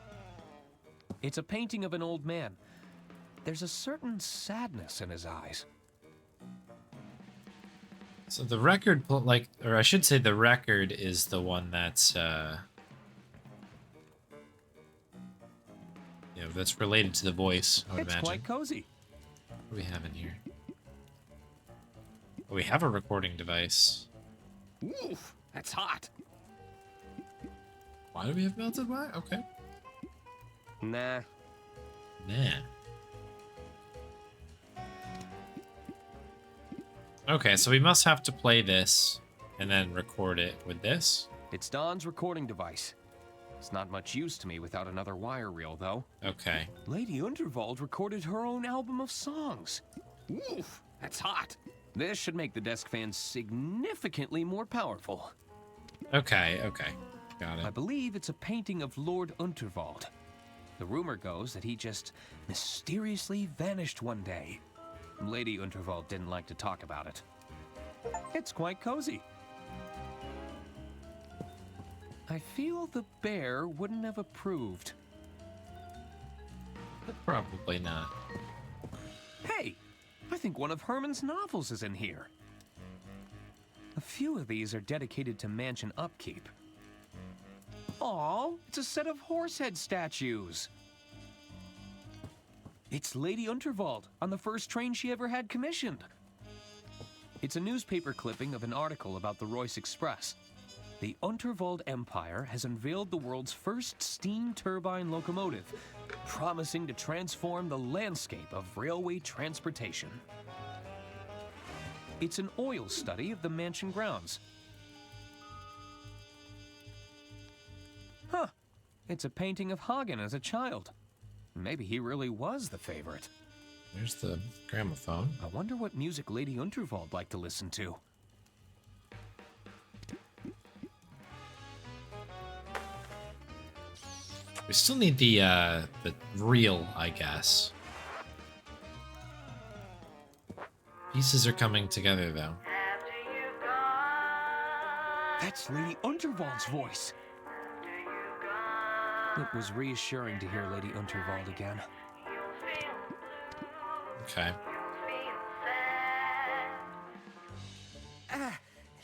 [SPEAKER 2] It's a painting of an old man. There's a certain sadness in his eyes.
[SPEAKER 1] So the record, or I should say the record is the one that's, that's related to the voice, I would imagine.
[SPEAKER 2] It's quite cozy.
[SPEAKER 1] What do we have in here? Oh, we have a recording device.
[SPEAKER 2] Oof, that's hot.
[SPEAKER 1] Why do we have melted wax? Okay.
[SPEAKER 2] Nah.
[SPEAKER 1] Okay, so we must have to play this and then record it with this.
[SPEAKER 2] It's Don's recording device. It's not much use to me without another wire reel, though.
[SPEAKER 1] Okay.
[SPEAKER 2] Lady Unterwald recorded her own album of songs. Oof, that's hot. This should make the desk fans significantly more powerful.
[SPEAKER 1] Okay. Got it.
[SPEAKER 2] I believe it's a painting of Lord Unterwald. The rumor goes that he just mysteriously vanished one day. Lady Unterwald didn't like to talk about it. It's quite cozy. I feel the bear wouldn't have approved.
[SPEAKER 1] Probably not.
[SPEAKER 2] Hey, I think one of Herman's novels is in here. A few of these are dedicated to mansion upkeep. Aw, it's a set of horsehead statues. It's Lady Unterwald on the first train she ever had commissioned. It's a newspaper clipping of an article about the Royce Express. The Unterwald Empire has unveiled the world's first steam turbine locomotive, promising to transform the landscape of railway transportation. It's an oil study of the mansion grounds. Huh. It's a painting of Hagen as a child. Maybe he really was the favorite.
[SPEAKER 1] There's the gramophone.
[SPEAKER 2] I wonder what music Lady Unterwald liked to listen to.
[SPEAKER 1] We still need the reel, I guess. Pieces are coming together, though.
[SPEAKER 2] That's Lady Unterwald's voice. It was reassuring to hear Lady Unterwald again.
[SPEAKER 1] Okay.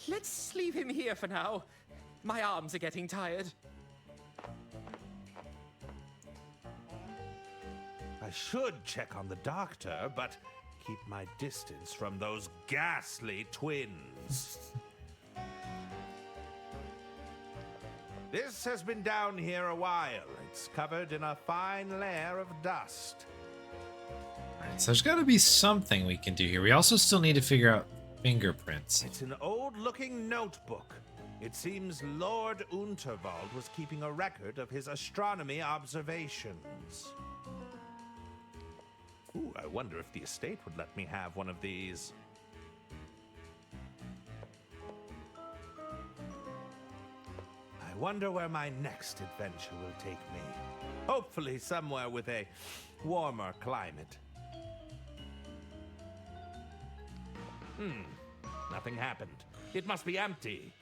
[SPEAKER 7] Let's leave him here for now. My arms are getting tired.
[SPEAKER 4] I should check on the doctor, but keep my distance from those ghastly twins. This has been down here a while. It's covered in a fine layer of dust.
[SPEAKER 1] Alright, so there's got to be something we can do here. We also still need to figure out fingerprints.
[SPEAKER 4] It's an old-looking notebook. It seems Lord Unterwald was keeping a record of his astronomy observations. Ooh, I wonder if the estate would let me have one of these. I wonder where my next adventure will take me. Hopefully somewhere with a warmer climate. Nothing happened. It must be empty.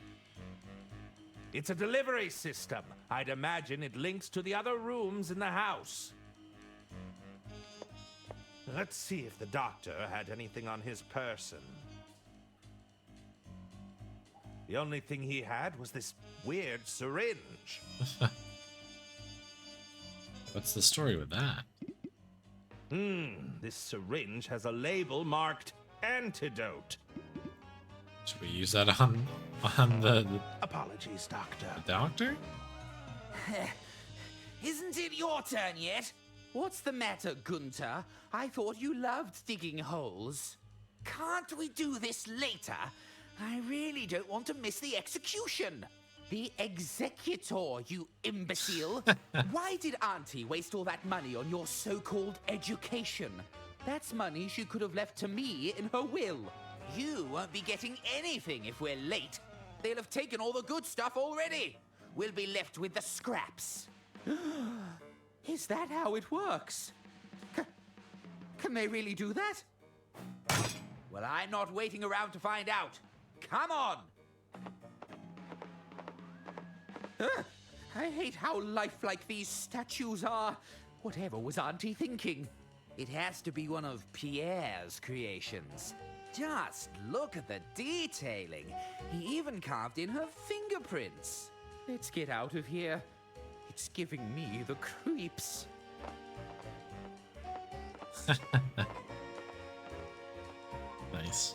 [SPEAKER 4] It's a delivery system. I'd imagine it links to the other rooms in the house. Let's see if the doctor had anything on his person. The only thing he had was this weird syringe.
[SPEAKER 1] What's the story with that?
[SPEAKER 4] This syringe has a label marked antidote.
[SPEAKER 1] Should we use that on the
[SPEAKER 4] Apologies, Doctor.
[SPEAKER 1] doctor?
[SPEAKER 14] Isn't it your turn yet? What's the matter, Gunther? I thought you loved digging holes. Can't we do this later? I really don't want to miss the execution. The executor, you imbecile. Why did Auntie waste all that money on your so-called education? That's money she could have left to me in her will. You won't be getting anything if we're late. They'll have taken all the good stuff already. We'll be left with the scraps. Is that how it works? Can they really do that? Well, I'm not waiting around to find out. Come on! I hate how lifelike these statues are. Whatever was Auntie thinking? It has to be one of Pierre's creations. Just look at the detailing. He even carved in her fingerprints. Let's get out of here. It's giving me the creeps.
[SPEAKER 1] Nice.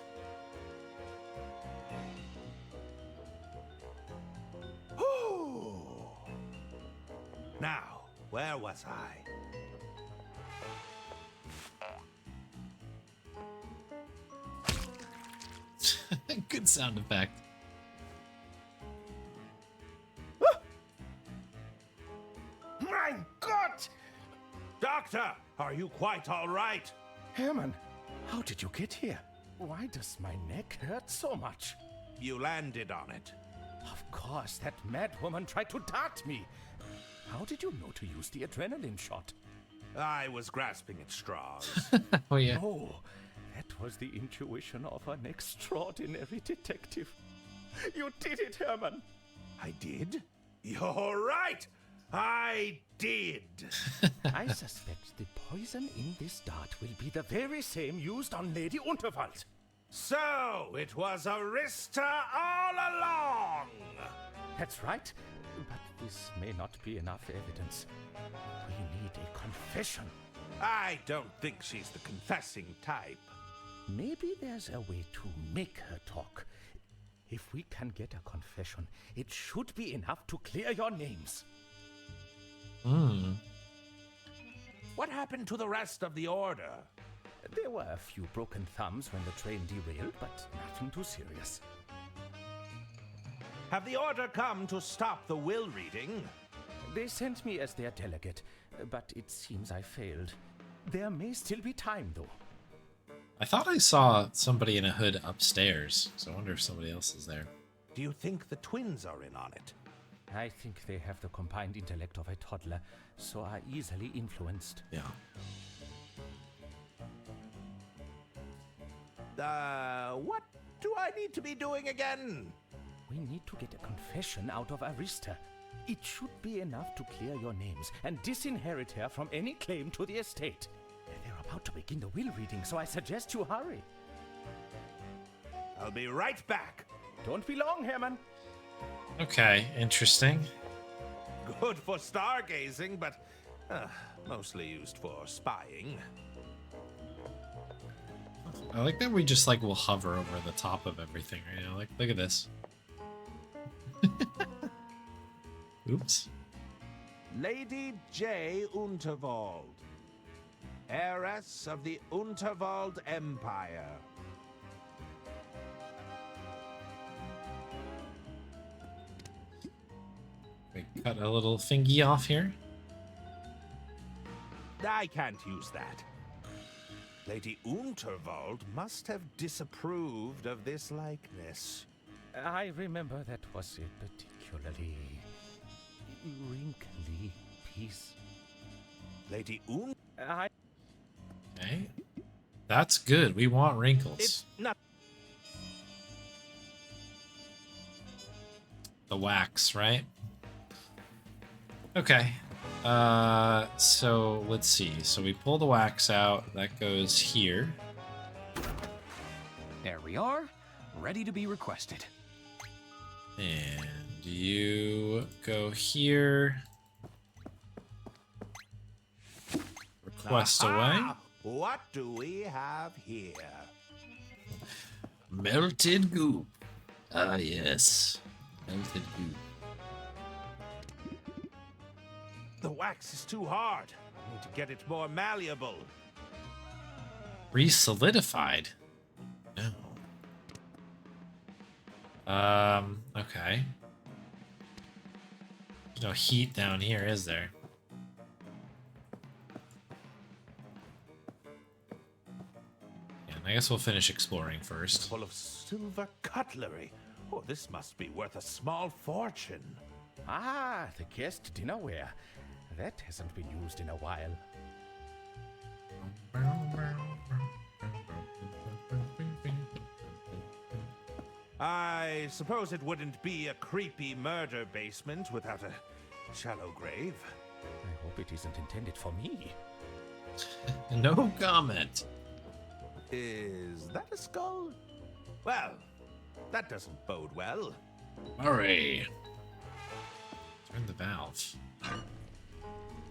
[SPEAKER 4] Now, where was I?
[SPEAKER 1] Good sound effect.
[SPEAKER 4] My God! Doctor, are you quite all right?
[SPEAKER 12] Herman, how did you get here? Why does my neck hurt so much?
[SPEAKER 4] You landed on it.
[SPEAKER 12] Of course, that mad woman tried to dart me. How did you know to use the adrenaline shot?
[SPEAKER 4] I was grasping at straws.
[SPEAKER 1] Oh, yeah.
[SPEAKER 12] Oh, that was the intuition of an extraordinary detective. You did it, Herman.
[SPEAKER 4] I did? You're right! I did!
[SPEAKER 12] I suspect the poison in this dart will be the very same used on Lady Unterwald.
[SPEAKER 4] So, it was Arista all along!
[SPEAKER 12] That's right, but this may not be enough evidence. We need a confession.
[SPEAKER 4] I don't think she's the confessing type.
[SPEAKER 12] Maybe there's a way to make her talk. If we can get a confession, it should be enough to clear your names.
[SPEAKER 4] What happened to the rest of the order?
[SPEAKER 12] There were a few broken thumbs when the train derailed, but nothing too serious.
[SPEAKER 4] Have the order come to stop the will reading?
[SPEAKER 12] They sent me as their delegate, but it seems I failed. There may still be time, though.
[SPEAKER 1] I thought I saw somebody in a hood upstairs, so I wonder if somebody else is there.
[SPEAKER 4] Do you think the twins are in on it?
[SPEAKER 12] I think they have the combined intellect of a toddler, so are easily influenced.
[SPEAKER 1] Yeah.
[SPEAKER 4] What do I need to be doing again?
[SPEAKER 12] We need to get a confession out of Arista. It should be enough to clear your names and disinherit her from any claim to the estate. They're about to begin the will reading, so I suggest you hurry.
[SPEAKER 4] I'll be right back.
[SPEAKER 12] Don't be long, Herman.
[SPEAKER 1] Okay, interesting.
[SPEAKER 4] Good for stargazing, but mostly used for spying.
[SPEAKER 1] I like that we just like will hover over the top of everything right now. Like, look at this. Oops.
[SPEAKER 4] Lady J. Unterwald, heiress of the Unterwald Empire.
[SPEAKER 1] We cut a little thingy off here.
[SPEAKER 4] I can't use that. Lady Unterwald must have disapproved of this likeness.
[SPEAKER 12] I remember that was a particularly wrinkly piece.
[SPEAKER 4] Lady
[SPEAKER 1] Okay. That's good. We want wrinkles.
[SPEAKER 4] It's not.
[SPEAKER 1] The wax, right? Okay. So let's see. So we pull the wax out. That goes here.
[SPEAKER 2] There we are, ready to be requested.
[SPEAKER 1] And you go here. Request away.
[SPEAKER 4] What do we have here?
[SPEAKER 1] Melted goop. Ah, yes. Melted goop.
[SPEAKER 4] The wax is too hard. I need to get it more malleable.
[SPEAKER 1] Re-solidified? No. Okay. There's no heat down here, is there? Yeah, I guess we'll finish exploring first.
[SPEAKER 4] Full of silver cutlery. Oh, this must be worth a small fortune.
[SPEAKER 12] Ah, the guest dinnerware. That hasn't been used in a while.
[SPEAKER 4] I suppose it wouldn't be a creepy murder basement without a shallow grave.
[SPEAKER 12] I hope it isn't intended for me.
[SPEAKER 1] No comment.
[SPEAKER 4] Is that a skull? Well, that doesn't bode well.
[SPEAKER 1] Hurry. Turn the valve.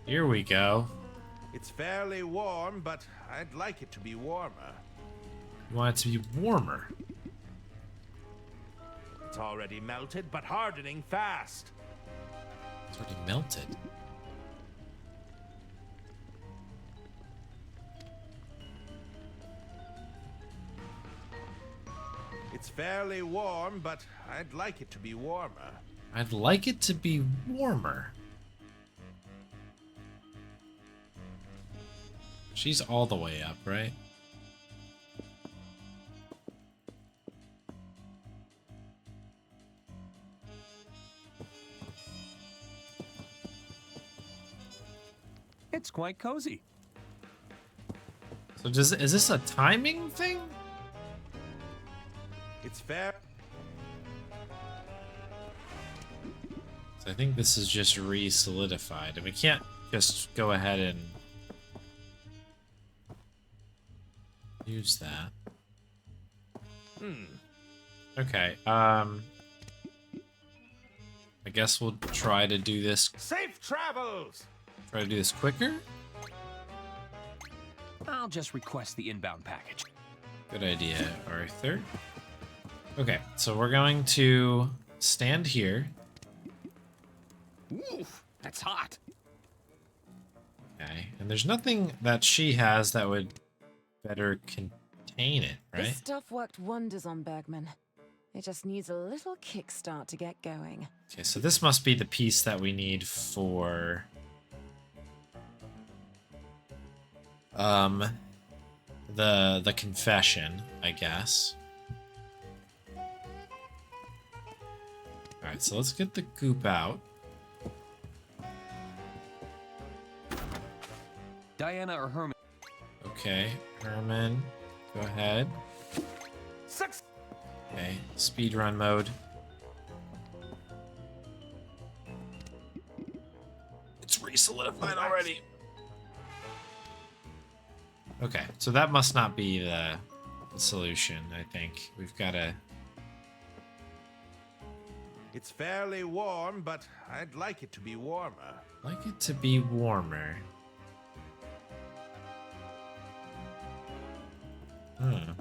[SPEAKER 1] Here we go.
[SPEAKER 4] It's fairly warm, but I'd like it to be warmer.
[SPEAKER 1] You want it to be warmer.
[SPEAKER 4] It's already melted, but hardening fast.
[SPEAKER 1] It's already melted.
[SPEAKER 4] It's fairly warm, but I'd like it to be warmer.
[SPEAKER 1] I'd like it to be warmer. She's all the way up, right?
[SPEAKER 2] It's quite cozy.
[SPEAKER 1] So is this a timing thing?
[SPEAKER 4] It's fair.
[SPEAKER 1] So I think this is just re-solidified, and we can't just go ahead and use that. Okay, I guess we'll try to do this.
[SPEAKER 4] Safe travels!
[SPEAKER 1] Try to do this quicker?
[SPEAKER 2] I'll just request the inbound package.
[SPEAKER 1] Good idea, Arthur. Okay, so we're going to stand here.
[SPEAKER 2] Oof, that's hot.
[SPEAKER 1] Okay, and there's nothing that she has that would better contain it,
[SPEAKER 6] This
[SPEAKER 1] right?
[SPEAKER 6] stuff worked wonders on Bergman. It just needs a little kickstart to get going.
[SPEAKER 1] Okay, so this must be the piece that we need for the confession, I guess. Alright, so let's get the goop out.
[SPEAKER 2] Diana or Herman?
[SPEAKER 1] Okay, Herman, go ahead. Okay, speedrun mode. It's re-solidified already. Okay, so that must not be the solution, I think. We've got to...
[SPEAKER 4] It's fairly warm, but I'd like it to be warmer.
[SPEAKER 1] like it to be warmer. Hmm.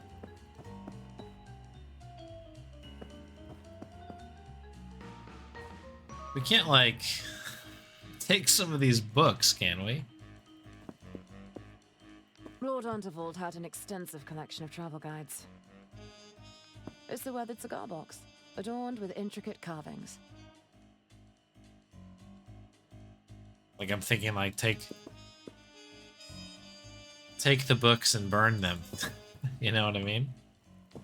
[SPEAKER 1] We can't, like, take some of these books, can we?
[SPEAKER 6] Lord Unterwald had an extensive collection of travel guides. It's the weathered cigar box, adorned with intricate carvings.
[SPEAKER 1] Like, I'm thinking, like, take the books and burn them. You know what I mean?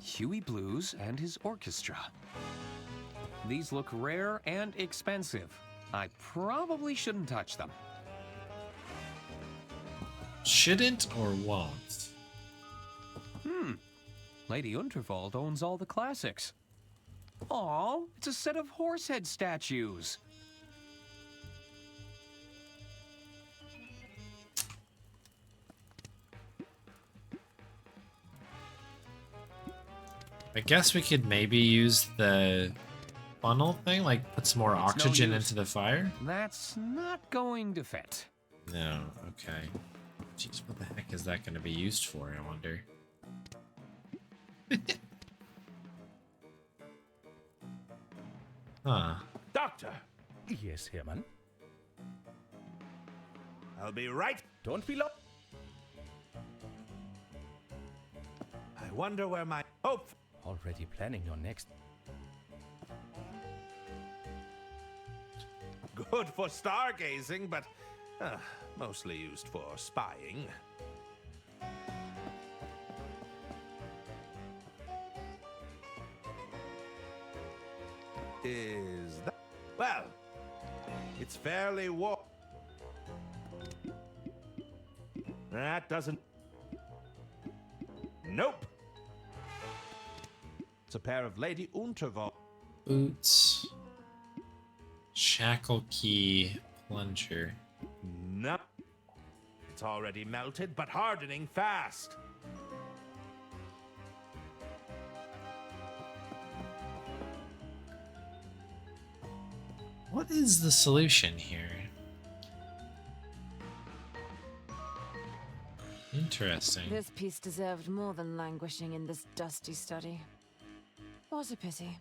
[SPEAKER 2] Huey Blues and his orchestra. These look rare and expensive. I probably shouldn't touch them.
[SPEAKER 1] Shouldn't or won't?
[SPEAKER 2] Lady Unterwald owns all the classics. Aw, it's a set of horsehead statues.
[SPEAKER 1] I guess we could maybe use the funnel thing, like put some more oxygen into the fire?
[SPEAKER 2] That's not going to fit.
[SPEAKER 1] No, okay. Jeez, what the heck is that going to be used for, I wonder? Huh.
[SPEAKER 4] Doctor!
[SPEAKER 12] Yes, Herman?
[SPEAKER 4] I'll be right.
[SPEAKER 12] Don't be long.
[SPEAKER 4] I wonder where my hope...
[SPEAKER 12] Already planning your next...
[SPEAKER 4] Good for stargazing, but mostly used for spying. Is that... Well, it's fairly warm. That doesn't... Nope. It's a pair of Lady Unterwald.
[SPEAKER 1] Boots. Shackle key plunger.
[SPEAKER 4] No. It's already melted, but hardening fast.
[SPEAKER 1] What is the solution here? Interesting.
[SPEAKER 6] This piece deserved more than languishing in this dusty study. What a pity.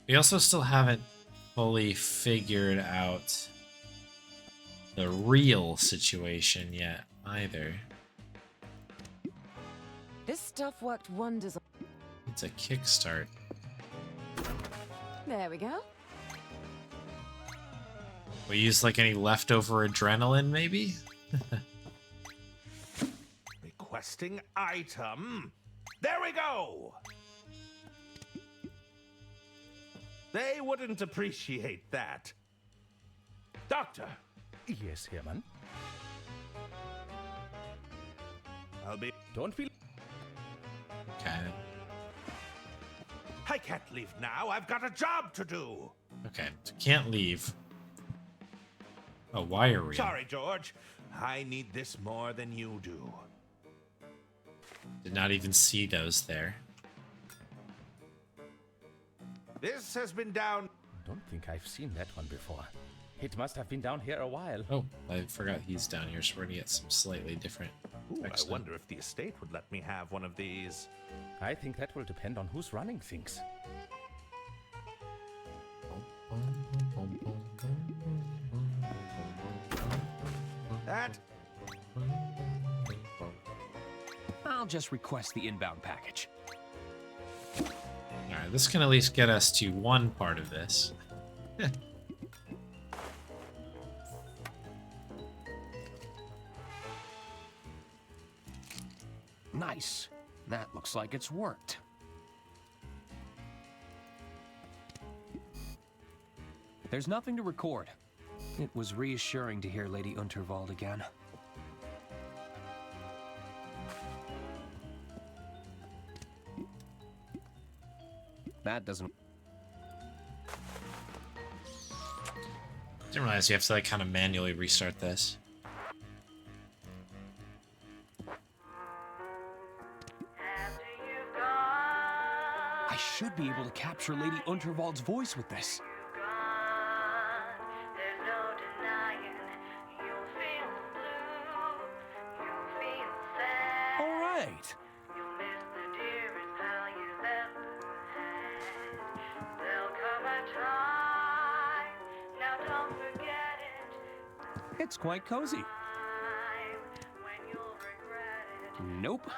[SPEAKER 1] We also still haven't fully figured out the real situation yet, either.
[SPEAKER 6] This stuff worked wonders.
[SPEAKER 1] It's a kickstart.
[SPEAKER 6] There we go.
[SPEAKER 1] We use like any leftover adrenaline, maybe?
[SPEAKER 4] Requesting item. There we go! They wouldn't appreciate that. Doctor!
[SPEAKER 12] Yes, Herman?
[SPEAKER 4] I'll be...
[SPEAKER 12] Don't be...
[SPEAKER 1] Okay.
[SPEAKER 4] I can't leave now. I've got a job to do.
[SPEAKER 1] Okay, so can't leave. Oh, wire reel.
[SPEAKER 4] Sorry, George. I need this more than you do.
[SPEAKER 1] Did not even see those there.
[SPEAKER 4] This has been down...
[SPEAKER 12] Don't think I've seen that one before. It must have been down here a while.
[SPEAKER 1] Oh, I forgot he's down here, so we're gonna get some slightly different
[SPEAKER 4] Ooh,
[SPEAKER 1] text
[SPEAKER 4] I
[SPEAKER 1] now.
[SPEAKER 4] wonder if the estate would let me have one of these.
[SPEAKER 12] I think that will depend on who's running things.
[SPEAKER 4] That
[SPEAKER 2] I'll just request the inbound package.
[SPEAKER 1] Alright, this can at least get us to one part of this.
[SPEAKER 2] Nice. That looks like it's worked. There's nothing to record. It was reassuring to hear Lady Unterwald again. That doesn't...
[SPEAKER 1] Didn't realize you have to like kind of manually restart this.
[SPEAKER 2] I should be able to capture Lady Unterwald's voice with this. All right. It's quite cozy. Nope.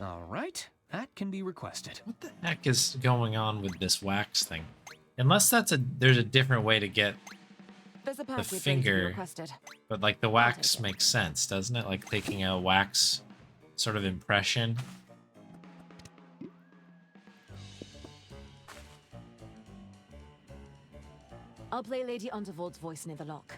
[SPEAKER 2] All right, that can be requested.
[SPEAKER 1] What the heck is going on with this wax thing? Unless there's a different way to get
[SPEAKER 6] There's a
[SPEAKER 1] the
[SPEAKER 6] pack with
[SPEAKER 1] finger,
[SPEAKER 6] requested.
[SPEAKER 1] but like the wax makes sense, doesn't it? Like taking a wax sort of impression.
[SPEAKER 6] I'll play Lady Unterwald's voice near the lock.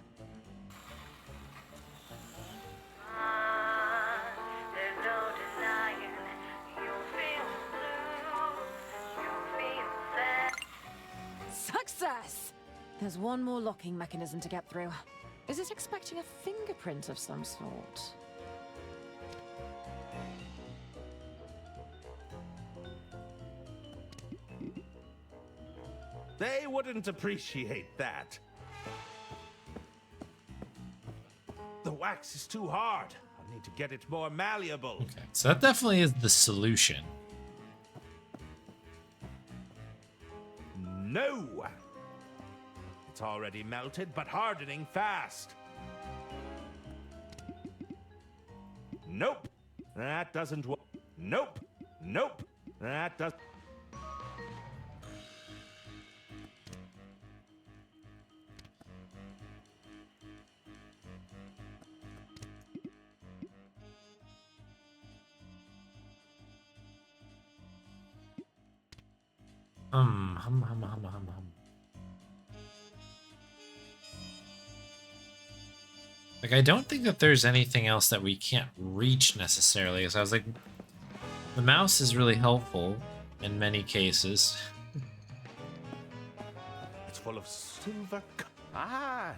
[SPEAKER 6] Success! There's one more locking mechanism to get through. Is it expecting a fingerprint of some sort?
[SPEAKER 4] they wouldn't appreciate that. The wax is too hard. I need to get it more malleable.
[SPEAKER 1] Okay, so that definitely is the solution.
[SPEAKER 4] No! It's already melted, but hardening fast. Nope. That doesn't work. Nope. Nope. That does.
[SPEAKER 1] Hum. Like, I don't think that there's anything else that we can't reach necessarily. Because I was like, the mouse is really helpful in many cases.
[SPEAKER 4] It's full of silver.
[SPEAKER 12] Ah!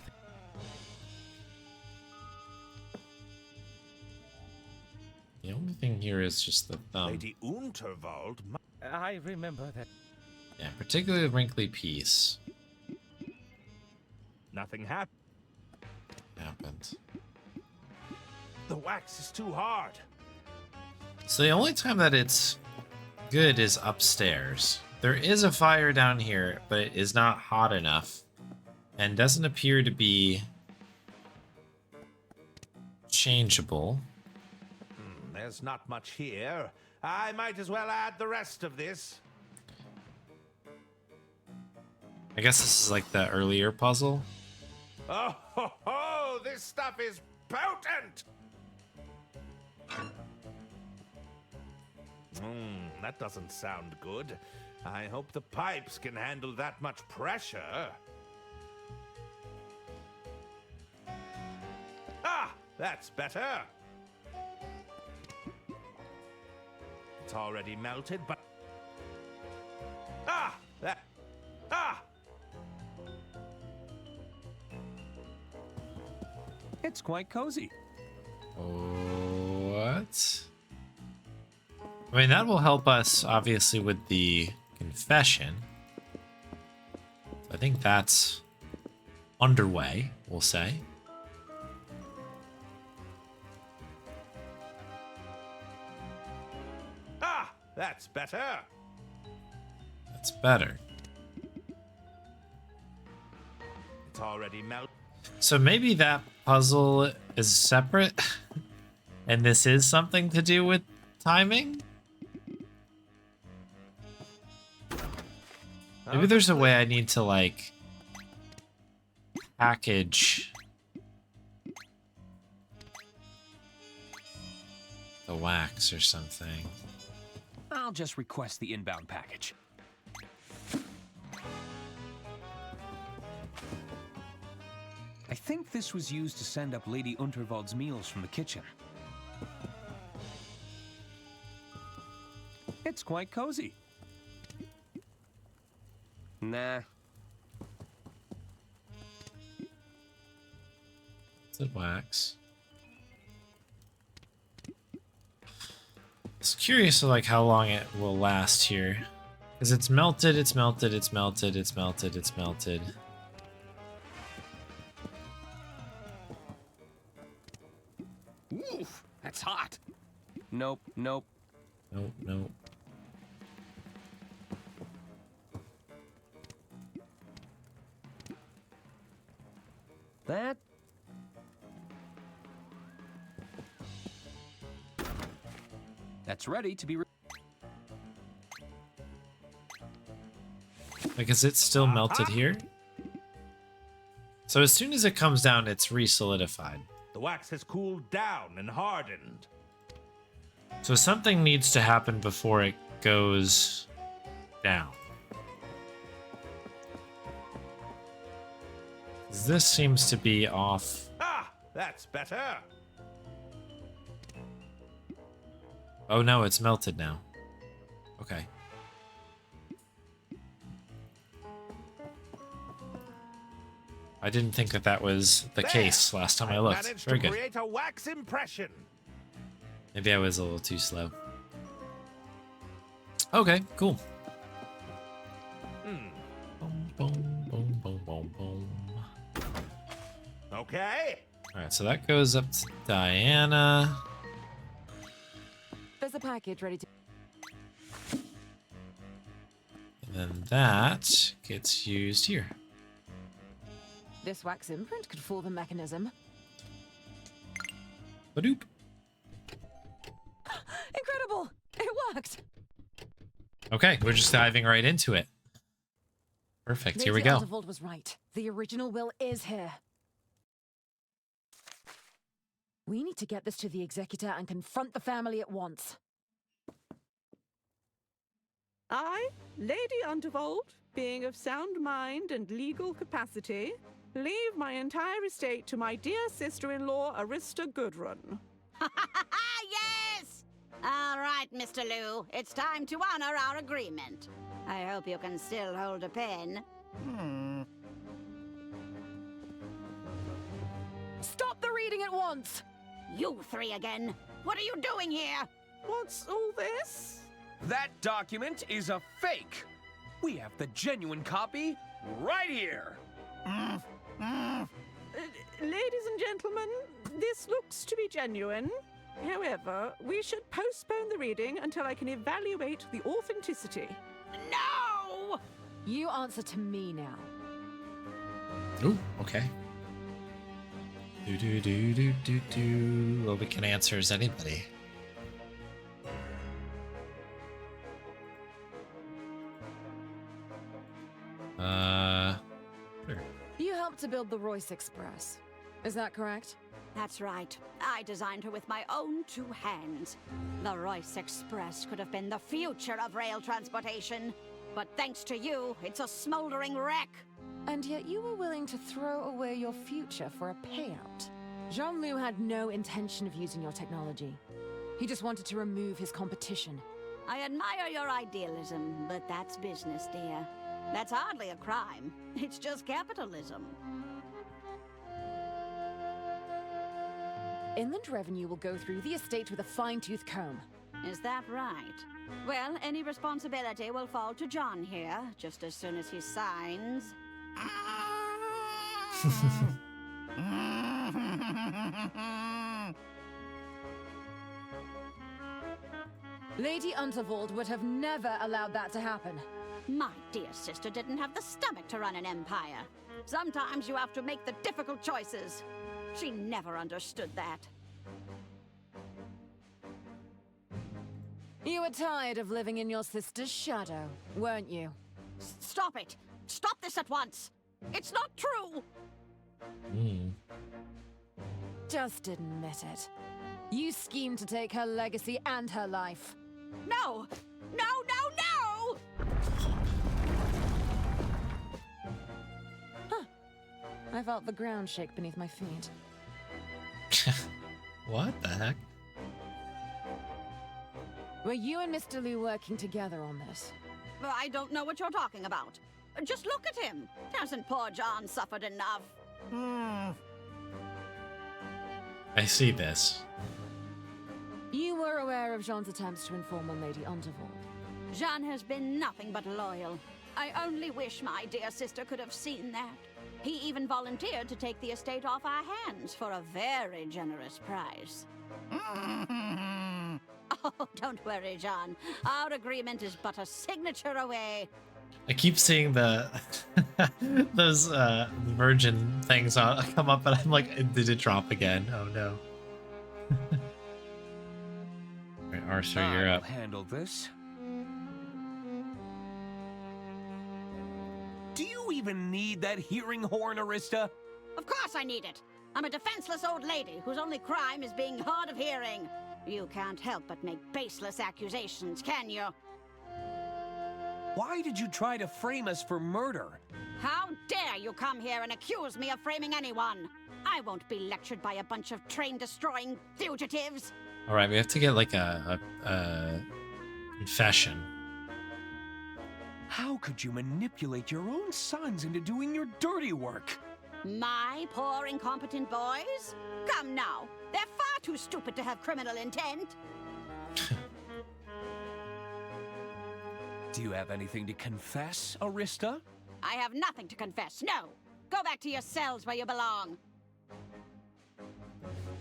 [SPEAKER 1] The only thing here is just the thumb.
[SPEAKER 4] Lady Unterwald.
[SPEAKER 12] I remember that.
[SPEAKER 1] Yeah, particularly the wrinkly piece.
[SPEAKER 4] Nothing
[SPEAKER 1] happened.
[SPEAKER 4] The wax is too hard.
[SPEAKER 1] So the only time that it's good is upstairs. There is a fire down here, but it is not hot enough and doesn't appear to be changeable.
[SPEAKER 4] There's not much here. I might as well add the rest of this.
[SPEAKER 1] I guess this is like the earlier puzzle.
[SPEAKER 4] Oh, ho, ho, this stuff is potent! That doesn't sound good. I hope the pipes can handle that much pressure. Ah, that's better. It's already melted, but... Ah! That... Ah!
[SPEAKER 2] It's quite cozy.
[SPEAKER 1] What? I mean, that will help us, obviously, with the confession. I think that's underway, we'll say.
[SPEAKER 4] Ah! That's better!
[SPEAKER 1] That's better.
[SPEAKER 4] It's already melted.
[SPEAKER 1] So maybe that puzzle is separate, and this is something to do with timing? Maybe there's a way I need to, like, package the wax or something.
[SPEAKER 2] I'll just request the inbound package. I think this was used to send up Lady Unterwald's meals from the kitchen. It's quite cozy. Nah.
[SPEAKER 1] It's a wax. It's curious of like how long it will last here. Because it's melted, it's melted, it's melted, it's melted, it's melted.
[SPEAKER 2] Oof, that's hot. Nope, nope.
[SPEAKER 1] Nope, nope.
[SPEAKER 2] That's ready to be...
[SPEAKER 1] Like, is it still melted here? So as soon as it comes down, it's re-solidified.
[SPEAKER 4] The wax has cooled down and hardened.
[SPEAKER 1] So something needs to happen before it goes down. This seems to be off.
[SPEAKER 4] Ah, that's better.
[SPEAKER 1] Oh no, it's melted now. Okay. I didn't think that that was the case last time I looked.
[SPEAKER 4] Managed
[SPEAKER 1] Very
[SPEAKER 4] to
[SPEAKER 1] good.
[SPEAKER 4] create a wax impression.
[SPEAKER 1] Maybe I was a little too slow. Okay, cool. Boom, boom, boom, boom, boom, boom.
[SPEAKER 4] Okay.
[SPEAKER 1] Alright, so that goes up to Diana.
[SPEAKER 6] There's a package ready to...
[SPEAKER 1] And then that gets used here.
[SPEAKER 6] This wax imprint could fool the mechanism.
[SPEAKER 1] Badoop.
[SPEAKER 6] Incredible! It worked!
[SPEAKER 1] Okay, we're just diving right into it. Perfect, here we
[SPEAKER 6] Lady
[SPEAKER 1] go.
[SPEAKER 6] Undervold was right. The original will is here. We need to get this to the executor and confront the family at once.
[SPEAKER 13] I, Lady Undervold, being of sound mind and legal capacity, leave my entire estate to my dear sister-in-law, Arista Goodrun.
[SPEAKER 11] Yes! All right, Mr. Liu. It's time to honor our agreement. I hope you can still hold a pen.
[SPEAKER 6] Stop the reading at once!
[SPEAKER 11] You three again. What are you doing here?
[SPEAKER 13] What's all this?
[SPEAKER 2] That document is a fake. We have the genuine copy right here.
[SPEAKER 13] Ladies and gentlemen, this looks to be genuine. However, we should postpone the reading until I can evaluate the authenticity.
[SPEAKER 11] No!
[SPEAKER 6] You answer to me now.
[SPEAKER 1] Ooh, okay. Do. Well, we can answer as anybody. Sure.
[SPEAKER 6] You helped to build the Royce Express. Is that correct?
[SPEAKER 11] That's right. I designed her with my own two hands. The Royce Express could have been the future of rail transportation. But thanks to you, it's a smoldering wreck.
[SPEAKER 6] And yet you were willing to throw away your future for a payout. Jean-Loup had no intention of using your technology. He just wanted to remove his competition.
[SPEAKER 11] I admire your idealism, but that's business, dear. That's hardly a crime. It's just capitalism.
[SPEAKER 6] Inland revenue will go through the estate with a fine-tooth comb.
[SPEAKER 11] Is that right? Well, any responsibility will fall to John here, just as soon as he signs.
[SPEAKER 6] Lady Unterwald would have never allowed that to happen.
[SPEAKER 11] My dear sister didn't have the stomach to run an empire. Sometimes you have to make the difficult choices. She never understood that.
[SPEAKER 6] You were tired of living in your sister's shadow, weren't you?
[SPEAKER 11] Stop it! Stop this at once! It's not true!
[SPEAKER 6] Just admit it. You schemed to take her legacy and her life.
[SPEAKER 11] No! No, no, no!
[SPEAKER 6] Huh. I felt the ground shake beneath my feet.
[SPEAKER 1] What the heck?
[SPEAKER 6] Were you and Mr. Liu working together on this?
[SPEAKER 11] I don't know what you're talking about. Just look at him. Hasn't poor John suffered enough?
[SPEAKER 1] I see this.
[SPEAKER 6] You were aware of Jean's attempts to inform on Lady Unterwald.
[SPEAKER 11] Jean has been nothing but loyal. I only wish my dear sister could have seen that. He even volunteered to take the estate off our hands for a very generous price. Oh, don't worry, John. Our agreement is but a signature away.
[SPEAKER 1] I keep seeing the those virgin things come up, and I'm like, did it drop again? Oh no. Alright, Arthur, you're up.
[SPEAKER 2] I'll handle this. Do you even need that hearing horn, Arista?
[SPEAKER 11] Of course I need it. I'm a defenseless old lady whose only crime is being hard of hearing. You can't help but make baseless accusations, can you?
[SPEAKER 2] Why did you try to frame us for murder?
[SPEAKER 11] How dare you come here and accuse me of framing anyone? I won't be lectured by a bunch of train-destroying fugitives.
[SPEAKER 1] All right, we have to get like a confession.
[SPEAKER 2] How could you manipulate your own sons into doing your dirty work?
[SPEAKER 11] My poor incompetent boys? Come now, they're far too stupid to have criminal intent.
[SPEAKER 2] Do you have anything to confess, Arista?
[SPEAKER 11] I have nothing to confess, no. Go back to your cells where you belong.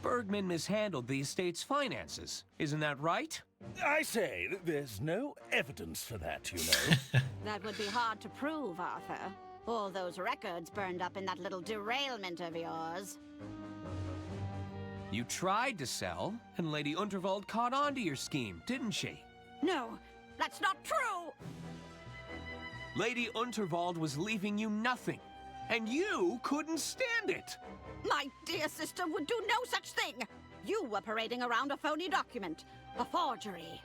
[SPEAKER 2] Bergman mishandled the estate's finances, isn't that right?
[SPEAKER 12] I say, there's no evidence for that, you know.
[SPEAKER 11] That would be hard to prove, Arthur. All those records burned up in that little derailment of yours.
[SPEAKER 2] You tried to sell, and Lady Unterwald caught on to your scheme, didn't she?
[SPEAKER 11] No, that's not true!
[SPEAKER 2] Lady Unterwald was leaving you nothing, and you couldn't stand it!
[SPEAKER 11] My dear sister would do no such thing! You were parading around a phony document, a forgery.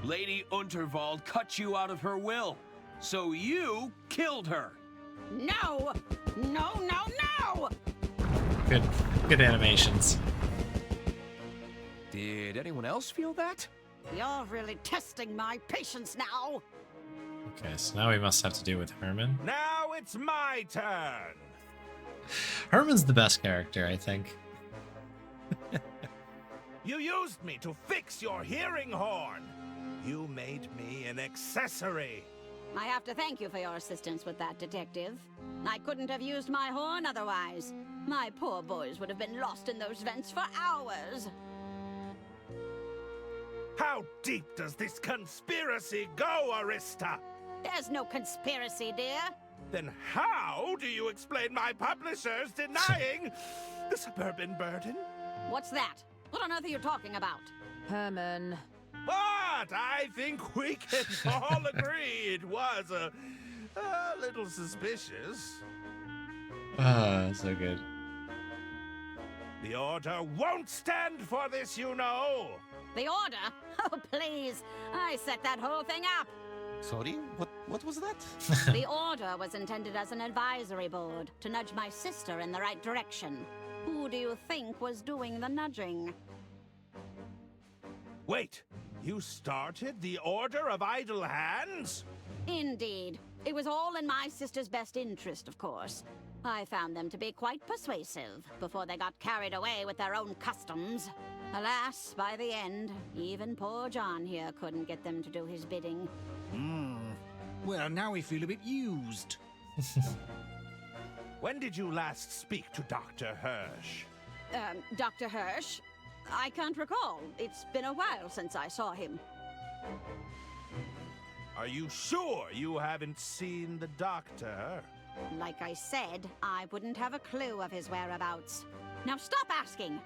[SPEAKER 2] Lady Unterwald cut you out of her will, so you killed her!
[SPEAKER 11] No! No, no, no!
[SPEAKER 1] Good animations.
[SPEAKER 2] Did anyone else feel that?
[SPEAKER 11] You're really testing my patience now!
[SPEAKER 1] Okay, so now we must have to do with Herman.
[SPEAKER 4] Now it's my turn!
[SPEAKER 1] Herman's the best character, I think.
[SPEAKER 4] You used me to fix your hearing horn! You made me an accessory!
[SPEAKER 11] I have to thank you for your assistance with that, Detective. I couldn't have used my horn otherwise. My poor boys would have been lost in those vents for hours.
[SPEAKER 4] How deep does this conspiracy go, Arista?
[SPEAKER 11] There's no conspiracy, dear.
[SPEAKER 4] Then how do you explain my publishers denying the suburban burden?
[SPEAKER 11] What's that? What on earth are you talking about?
[SPEAKER 6] Herman.
[SPEAKER 4] But I think we can all agree it was a little suspicious.
[SPEAKER 1] Ah, so good.
[SPEAKER 4] The Order won't stand for this, you know.
[SPEAKER 11] The Order? Oh, please. I set that whole thing up.
[SPEAKER 15] Sorry? What was that?
[SPEAKER 11] The Order was intended as an advisory board to nudge my sister in the right direction. Who do you think was doing the nudging?
[SPEAKER 4] Wait, You started the Order of Idle Hands?
[SPEAKER 11] Indeed. It was all in my sister's best interest, of course. I found them to be quite persuasive before they got carried away with their own customs. Alas, by the end, even poor John here couldn't get them to do his bidding.
[SPEAKER 16] Well, now we feel a bit used.
[SPEAKER 4] When did you last speak to Dr. Hirsch?
[SPEAKER 11] Dr. Hirsch? I can't recall. It's been a while since I saw him.
[SPEAKER 4] Are you sure you haven't seen the doctor?
[SPEAKER 11] Like I said, I wouldn't have a clue of his whereabouts. Now stop asking!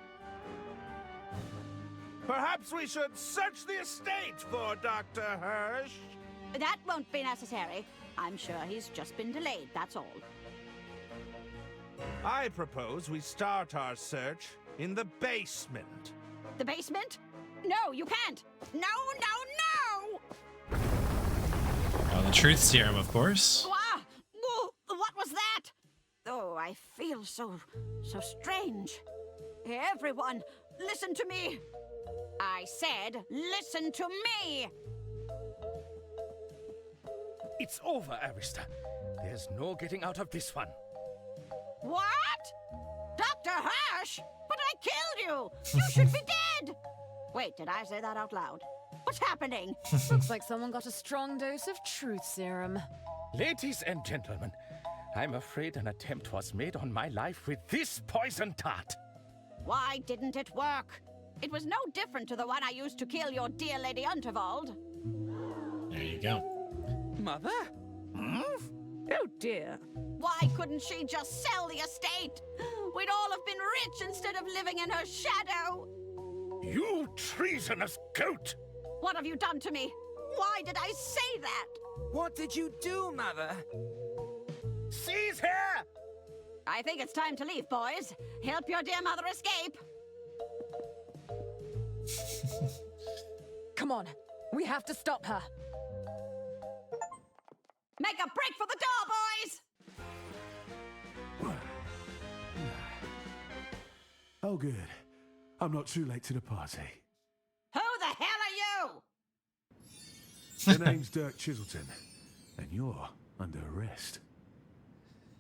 [SPEAKER 4] Perhaps we should search the estate for Dr. Hirsch?
[SPEAKER 11] That won't be necessary. I'm sure he's just been delayed, that's all.
[SPEAKER 4] I propose we start our search in the basement.
[SPEAKER 11] The basement? No, you can't! No, no, no!
[SPEAKER 1] Oh, the truth serum, of course.
[SPEAKER 11] What was that? Oh, I feel so strange. Everyone, listen to me. I said, listen to me.
[SPEAKER 12] It's over, Arista. There's no getting out of this one.
[SPEAKER 11] What? Dr. Hirsch? But I killed you! You should be dead! Wait, did I say that out loud? What's happening?
[SPEAKER 6] Looks like someone got a strong dose of truth serum.
[SPEAKER 12] Ladies and gentlemen, I'm afraid an attempt was made on my life with this poison dart.
[SPEAKER 11] Why didn't it work? It was no different to the one I used to kill your dear Lady Unterwald.
[SPEAKER 1] There you go.
[SPEAKER 7] Mother?
[SPEAKER 13] Oh dear.
[SPEAKER 11] Why couldn't she just sell the estate? We'd all have been rich instead of living in her shadow.
[SPEAKER 12] You treasonous goat!
[SPEAKER 11] What have you done to me? Why did I say that?
[SPEAKER 14] What did you do, Mother?
[SPEAKER 12] Seize her!
[SPEAKER 11] I think it's time to leave, boys. Help your dear mother escape.
[SPEAKER 6] Come on, we have to stop her.
[SPEAKER 11] Make a break for the door, boys!
[SPEAKER 8] Oh, good. I'm not too late to the party.
[SPEAKER 11] Who the hell are you?
[SPEAKER 8] The name's Dirk Chiselton, and you're under arrest.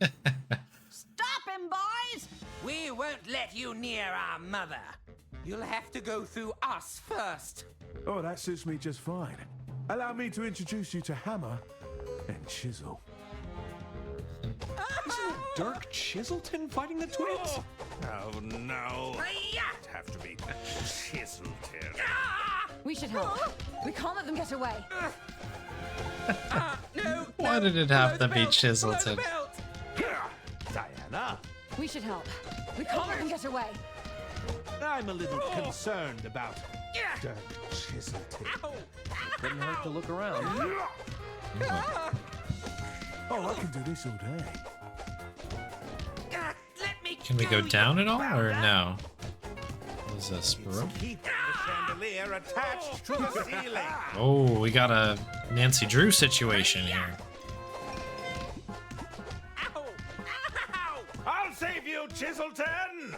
[SPEAKER 11] Stop him, boys!
[SPEAKER 14] We won't let you near our mother. You'll have to go through us first.
[SPEAKER 8] Oh, that suits me just fine. Allow me to introduce you to Hammer and Chisel.
[SPEAKER 2] Isn't Dirk Chiselton fighting the twins?
[SPEAKER 4] Oh, no. It'd have to be Chiselton.
[SPEAKER 6] We should help. We can't let them get away.
[SPEAKER 7] No!
[SPEAKER 1] Why did it have to be Chiselton?
[SPEAKER 4] Diana?
[SPEAKER 6] We should help. We can't let them get away.
[SPEAKER 4] I'm a little concerned about Dirk Chiselton.
[SPEAKER 2] Couldn't hurt to look around.
[SPEAKER 8] Oh, I can do this all day.
[SPEAKER 1] Can we go down at all, or no? What is this, bro?
[SPEAKER 4] Keep the chandelier attached to the ceiling.
[SPEAKER 1] Oh, we got a Nancy Drew situation here.
[SPEAKER 4] I'll save you, Chiselton!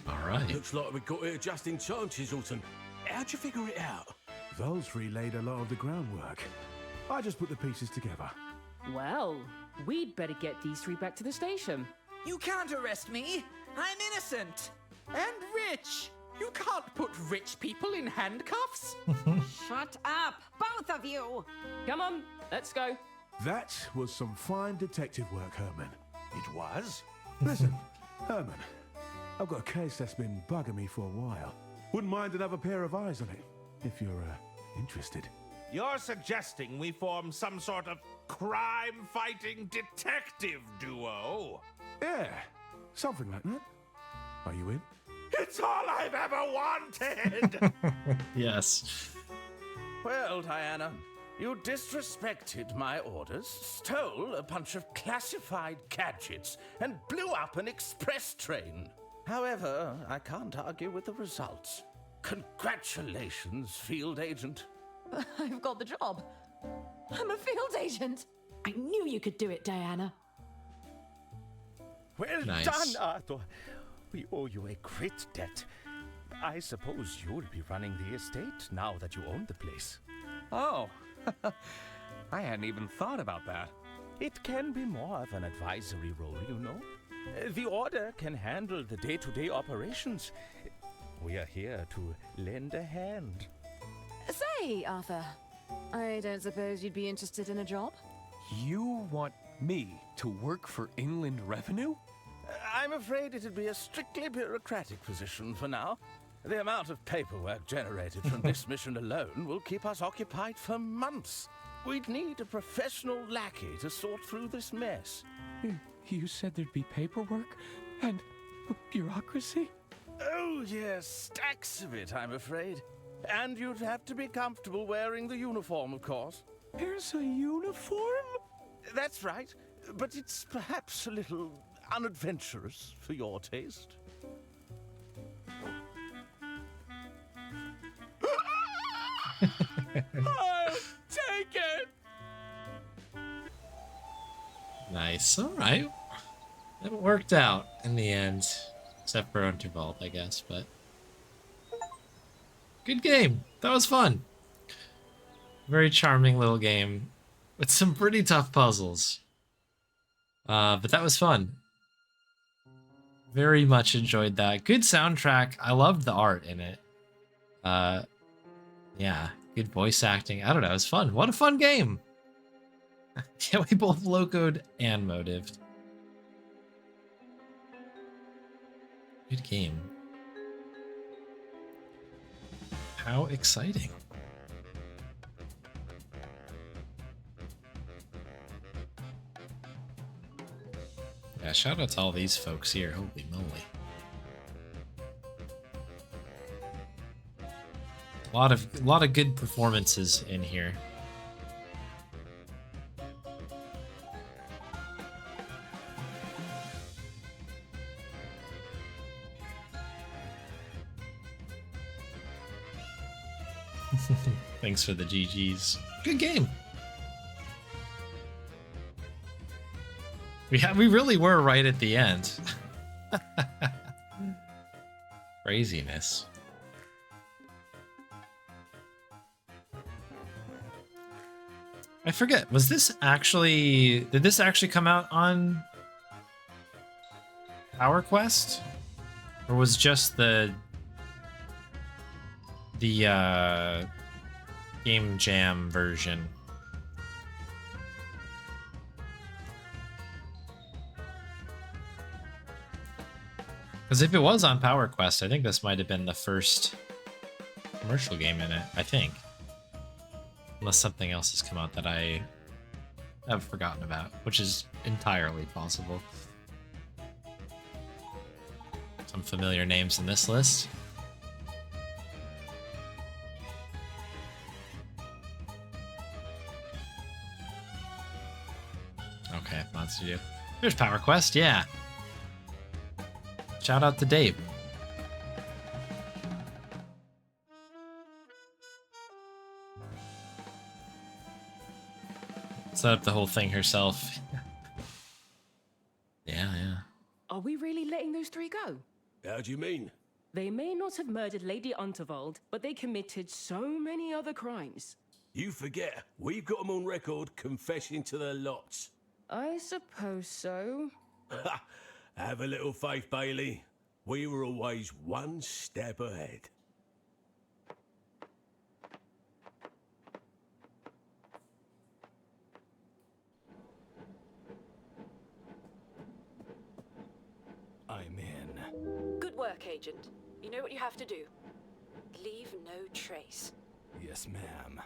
[SPEAKER 1] All right.
[SPEAKER 9] Looks like we got here just in time, Chiselton. How'd you figure it out?
[SPEAKER 8] Those three laid a lot of the groundwork. I just put the pieces together.
[SPEAKER 10] Well, we'd better get these three back to the station.
[SPEAKER 14] You can't arrest me. I'm innocent.
[SPEAKER 7] And rich! You can't put rich people in handcuffs!
[SPEAKER 11] Shut up, both of you!
[SPEAKER 10] Come on, let's go.
[SPEAKER 8] That was some fine detective work, Herman.
[SPEAKER 4] It was?
[SPEAKER 8] Listen, Herman, I've got a case that's been bugging me for a while. Wouldn't mind another pair of eyes on it, if you're interested.
[SPEAKER 4] You're suggesting we form some sort of crime-fighting detective duo?
[SPEAKER 8] Yeah, something like that. Are you in?
[SPEAKER 4] It's all I've ever wanted!
[SPEAKER 1] Yes.
[SPEAKER 12] Well, Diana, you disrespected my orders, stole a bunch of classified gadgets, and blew up an express train. However, I can't argue with the results. Congratulations, field agent.
[SPEAKER 6] I've got the job. I'm a field agent.
[SPEAKER 5] I knew you could do it, Diana.
[SPEAKER 12] Well
[SPEAKER 1] Nice.
[SPEAKER 12] done, Arthur. We owe you a great debt. I suppose you'll be running the estate now that you own the place.
[SPEAKER 2] Oh, I hadn't even thought about that.
[SPEAKER 12] It can be more of an advisory role, you know. The Order can handle the day-to-day operations. We are here to lend a hand.
[SPEAKER 6] Say, Arthur, I don't suppose you'd be interested in a job?
[SPEAKER 2] You want me to work for Inland Revenue?
[SPEAKER 12] I'm afraid it'd be a strictly bureaucratic position for now. The amount of paperwork generated from this mission alone will keep us occupied for months. We'd need a professional lackey to sort through this mess.
[SPEAKER 2] You said there'd be paperwork and bureaucracy?
[SPEAKER 12] Oh, yes, stacks of it, I'm afraid. And you'd have to be comfortable wearing the uniform, of course.
[SPEAKER 2] There's a uniform?
[SPEAKER 12] That's right, but it's perhaps a little unadventurous for your taste.
[SPEAKER 2] I'll take it!
[SPEAKER 1] Nice. All right. It worked out in the end, except for Unterwald, I guess. But good game. That was fun. Very charming little game with some pretty tough puzzles. But that was fun. Very much enjoyed that. Good soundtrack. I loved the art in it. Yeah, good voice acting. I don't know. It was fun. What a fun game. Yeah, we both locoed and motived. Good game. How exciting. Yeah, shout out to all these folks here. Holy moly. A lot of good performances in here. Thanks for the GGs. Good game. We really were right at the end. Craziness. I forget, did this actually come out on Power Quest? Or was just the Game Jam version? Because if it was on Power Quest, I think this might have been the first commercial game in it, I think. Unless something else has come out that I have forgotten about, which is entirely possible. Some familiar names in this list. Okay, lots to do. There's Power Quest, yeah. Shout out to Dave. Set up the whole thing herself. Yeah.
[SPEAKER 10] Are we really letting those three go?
[SPEAKER 9] How do you mean?
[SPEAKER 10] They may not have murdered Lady Unterwald, but they committed so many other crimes.
[SPEAKER 9] You forget, we've got them on record confessing to their lots.
[SPEAKER 10] I suppose so.
[SPEAKER 9] Have a little faith, Bailey. We were always one step ahead.
[SPEAKER 12] I'm in.
[SPEAKER 10] Good work, Agent. You know what you have to do. Leave no trace.
[SPEAKER 12] Yes, ma'am.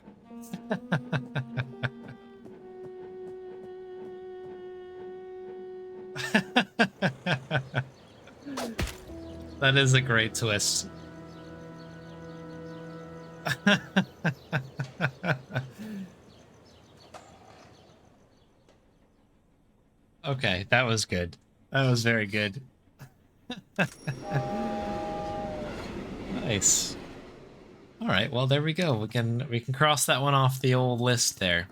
[SPEAKER 1] That is a great twist. Okay, that was good. That was very good. Nice. All right, well there we go. We can cross that one off the old list there.